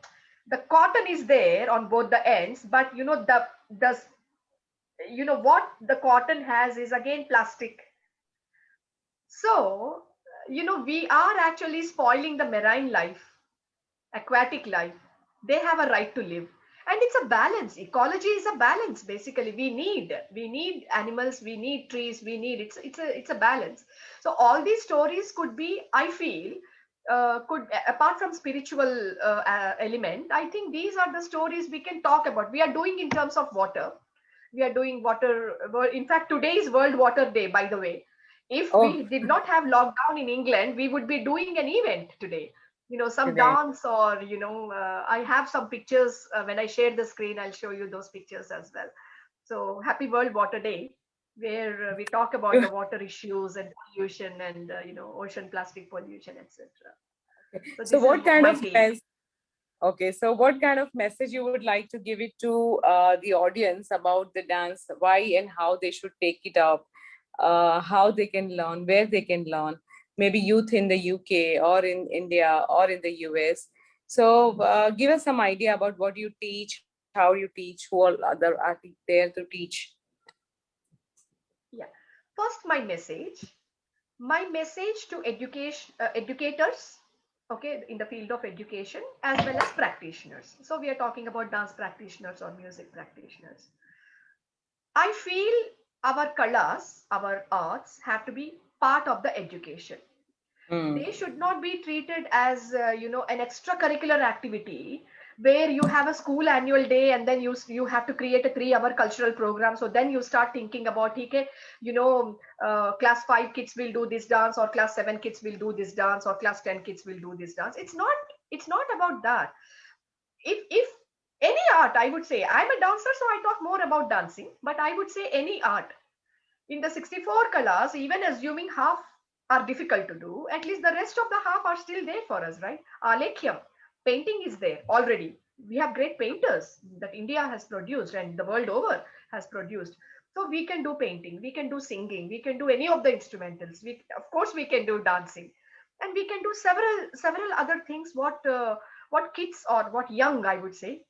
[SPEAKER 3] cotton is there on both the ends, but the what the cotton has is again plastic. So we are actually spoiling the marine life, aquatic life. They have a right to live, and it's a balance. Ecology is a balance. Basically, we need animals, we need trees, we need, it's a balance. So all these stories could be, I feel, could, apart from spiritual element, I think these are the stories we can talk about. We are doing in terms of water. We are doing water. In fact, today is World Water Day, by the way. If
[SPEAKER 2] oh
[SPEAKER 3] we did not have lockdown in England, we would be doing an event today. Some
[SPEAKER 2] today.
[SPEAKER 3] dance, or I have some pictures. When I share the screen, I'll show you those pictures as well. So happy World Water Day, where we talk about the water issues and pollution, and ocean plastic pollution, etc. So
[SPEAKER 2] So
[SPEAKER 3] this is
[SPEAKER 2] what kind
[SPEAKER 3] my
[SPEAKER 2] of
[SPEAKER 3] take.
[SPEAKER 2] mess? Okay, so what kind of message you would like to give it to the audience about the dance, why and how they should take it up, how they can learn, where they can learn, maybe youth in the UK or in India or in the US. So give us some idea about what you teach, how you teach, who all other are there to teach.
[SPEAKER 3] Yeah. First, my message to educators, okay, in the field of education, as well as practitioners. So we are talking about dance practitioners or music practitioners. I feel our kalas, our arts, have to be part of the education.
[SPEAKER 2] Mm.
[SPEAKER 3] They should not be treated as an extracurricular activity, where you have a school annual day, and then you have to create a 3 hour cultural program. So then you start thinking about, okay, class 5 kids will do this dance, or class 7 kids will do this dance, or class 10 kids will do this dance. It's not about that. If any art, I would say, I'm a dancer, so I talk more about dancing, but I would say any art, in the 64 colors, even assuming half are difficult to do, at least the rest of the half are still there for us, right? Alekyam, painting is there already. We have great painters that India has produced and the world over has produced. So we can do painting, we can do singing, we can do any of the instrumentals. Of course, we can do dancing, and we can do several other things. What kids, or what young, I would say,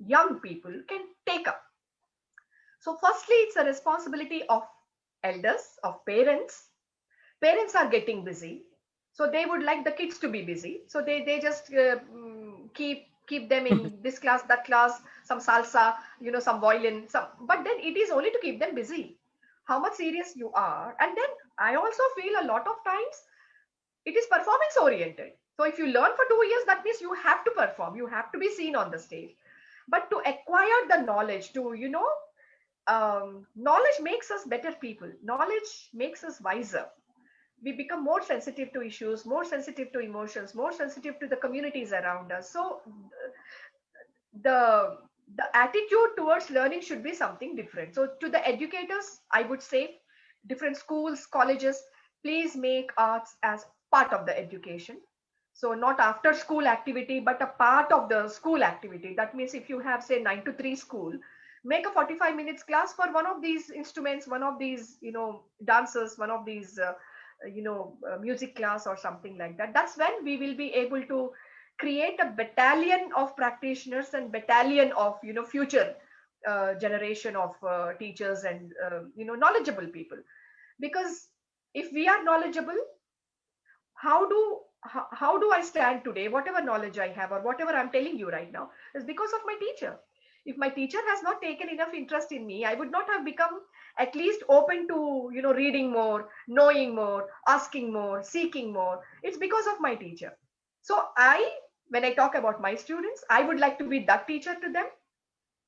[SPEAKER 3] young people can take up. So, firstly, it's a responsibility of elders, of parents. Parents are getting busy, so they would like the kids to be busy. So they just keep them in this class, that class, some salsa, some violin, some. But then it is only to keep them busy. How much serious you are, and then I also feel a lot of times it is performance oriented. So if you learn for 2 years, that means you have to perform, you have to be seen on the stage. But to acquire the knowledge, to knowledge makes us better people. Knowledge makes us wiser. We become more sensitive to issues, more sensitive to emotions, more sensitive to the communities around us. So the the attitude towards learning should be something different. So to the educators, I would say, different schools, colleges, please make arts as part of the education. So not after school activity, but a part of the school activity. That means if you have, say, 9 to 3 school, make a 45 minutes class for one of these instruments, one of these dancers, one of these music class or something like that. That's when we will be able to create a battalion of practitioners and battalion of future generation of teachers and knowledgeable people. Because if we are knowledgeable, how do I stand today? Whatever knowledge I have, or whatever I'm telling you right now, is because of my teacher. If my teacher has not taken enough interest in me, I would not have become at least open to, reading more, knowing more, asking more, seeking more. It's because of my teacher. So when I talk about my students, I would like to be that teacher to them,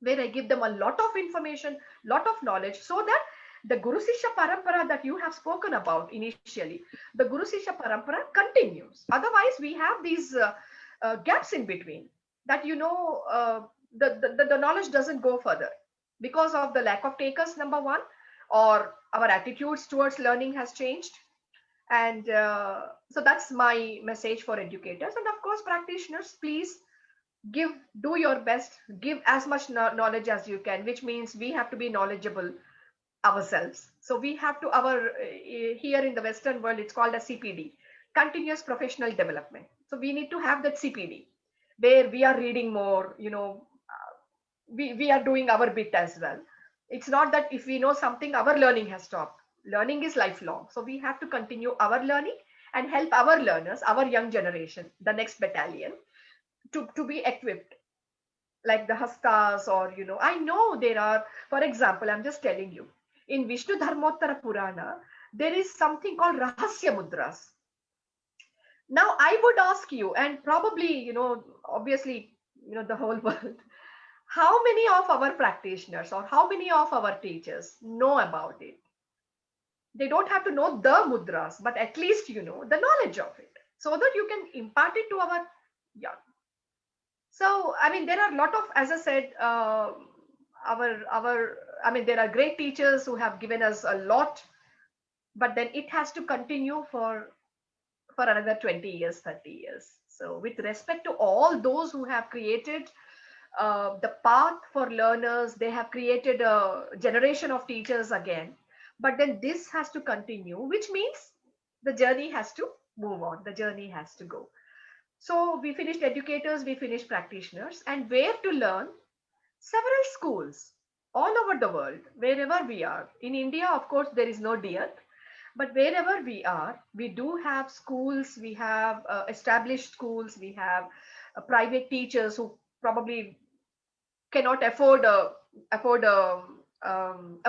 [SPEAKER 3] where I give them a lot of information, lot of knowledge, so that the Guru Sishya Parampara that you have spoken about initially, the Guru Sishya Parampara continues. Otherwise, we have these gaps in between that, the knowledge doesn't go further because of the lack of takers, number one, or our attitudes towards learning has changed. And so that's my message for educators. And of course, practitioners, please give do your best, give as much knowledge as you can, which means we have to be knowledgeable ourselves. So we have to our here in the Western world, it's called a CPD, continuous professional development. So we need to have that CPD where we are reading more, we are doing our bit as well. It's not that if we know something, our learning has stopped. Learning is lifelong, so we have to continue our learning and help our learners, our young generation, the next battalion, to be equipped, like the Hastas, or I know there are, for example, I'm just telling you, in Vishnu Dharmottara Purana, there is something called Rahasya Mudras. Now I would ask you, and probably, obviously, the whole world, how many of our practitioners or how many of our teachers know about it? They don't have to know the mudras, but at least the knowledge of it, so that you can impart it to our young. So, I mean, there are a lot of, as I said, I mean, there are great teachers who have given us a lot, but then it has to continue for another 20 years, 30 years. So, with respect to all those who have created the path for learners, they have created a generation of teachers again. But then this has to continue, which means the journey has to move on, the journey has to go. So we finished educators, we finished practitioners, and where to learn? Several schools all over the world, wherever we are. In India, of course, there is no DIET, but wherever we are, we do have schools, we have established schools, we have private teachers who probably cannot afford a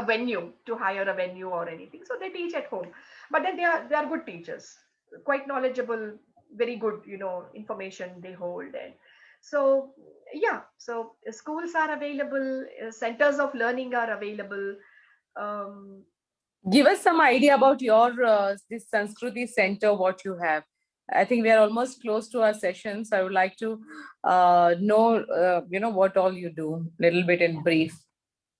[SPEAKER 3] venue, to hire a venue or anything, so they teach at home. But then they are good teachers, quite knowledgeable, very good information they hold. And so yeah, so schools are available, centers of learning are available. um,
[SPEAKER 2] Give us some idea about your this Sanskriti center, what you have. I think we are almost close to our session, so I would like to know, what all you do, little bit in brief.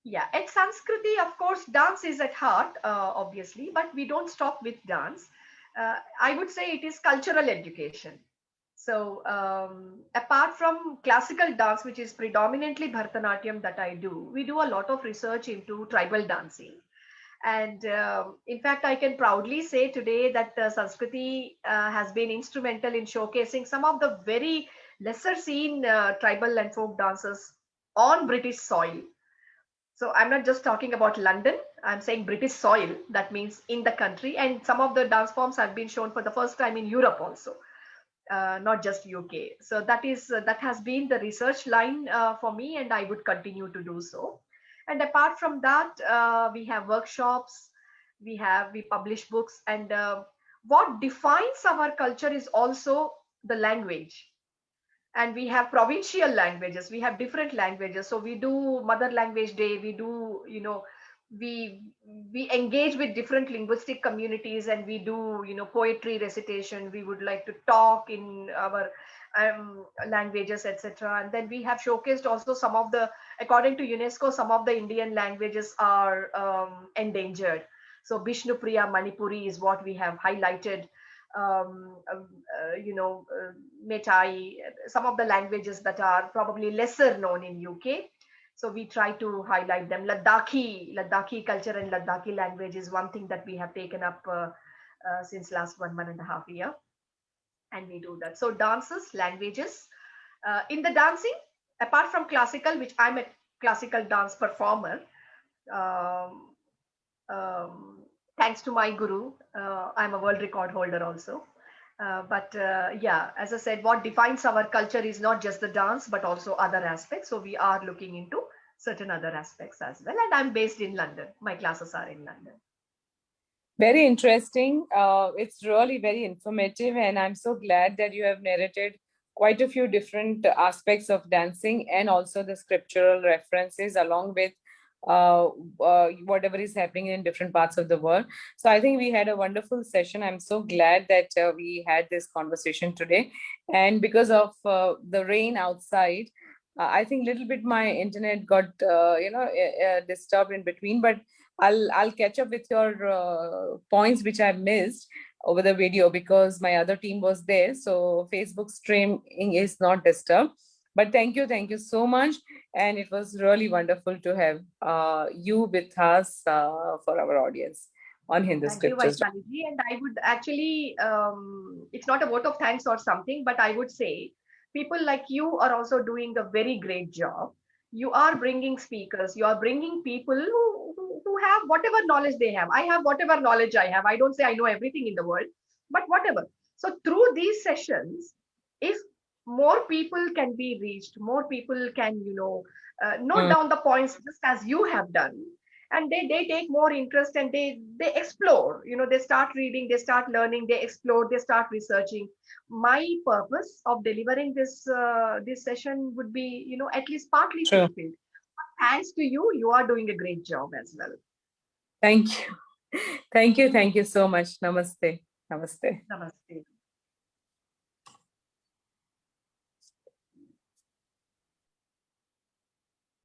[SPEAKER 3] yeah, at Sanskriti, of course, dance is at heart, obviously, but we don't stop with dance. I would say it is cultural education. So, apart from classical dance, which is predominantly Bharatanatyam that I do, we do a lot of research into tribal dancing. And in fact, I can proudly say today that Sanskriti has been instrumental in showcasing some of the very lesser seen tribal and folk dances on British soil. So I'm not just talking about London, I'm saying British soil, that means in the country. And some of the dance forms have been shown for the first time in Europe also, not just UK. So that has been the research line for me, and I would continue to do so. And apart from that, we have workshops, we publish books, and what defines our culture is also the language. And we have provincial languages, we have different languages, so we do mother language day, we do we we engage with different linguistic communities, and we do poetry recitation, we would like to talk in our languages, etc. And then we have showcased also some of the, according to UNESCO, some of the Indian languages are endangered. So Bishnu Priya Manipuri is what we have highlighted. um, um, Metai, some of the languages that are probably lesser known in UK. So we try to highlight them. Ladakhi culture and Ladakhi language is one thing that we have taken up since last 1.5 years, and we do that. So dances, languages. In the dancing, apart from classical, which I'm a classical dance performer, um, um, thanks to my guru, I'm a world record holder also. But yeah, as I said, what defines our culture is not just the dance, but also other aspects. So we are looking into certain other aspects as well. And I'm based in London. My classes are in London.
[SPEAKER 2] Very interesting. It's really very informative, and I'm so glad that you have narrated quite a few different aspects of dancing and also the scriptural references along with whatever is happening in different parts of the world. So I think we had a wonderful session. I'm so glad that we had this conversation today. And because of the rain outside, I think little bit my internet got disturbed in between, but I'll catch up with your points which I missed over the video because my other team was there. So Facebook streaming is not disturbed. But thank you so much, and it was really wonderful to have you with us for our audience on Hindu
[SPEAKER 3] Thank you,
[SPEAKER 2] scriptures.
[SPEAKER 3] Vaishali ji. And I would actually, it's not a vote of thanks or something, but I would say people like you are also doing a very great job. You are bringing speakers, you are bringing people who have whatever knowledge they have. I have whatever knowledge I have. I don't say I know everything in the world, but whatever. So through these sessions, if more people can be reached, more people can, note
[SPEAKER 2] Mm,
[SPEAKER 3] down the points just as you have done, and they take more interest and they explore, they start reading, they start learning, they explore, they start researching. My purpose of delivering this session would be, at least partly
[SPEAKER 2] true.
[SPEAKER 3] fulfilled. Thanks to you, you are doing a great job as well.
[SPEAKER 2] Thank you. Thank you. Thank you so much. Namaste. Namaste.
[SPEAKER 3] Namaste.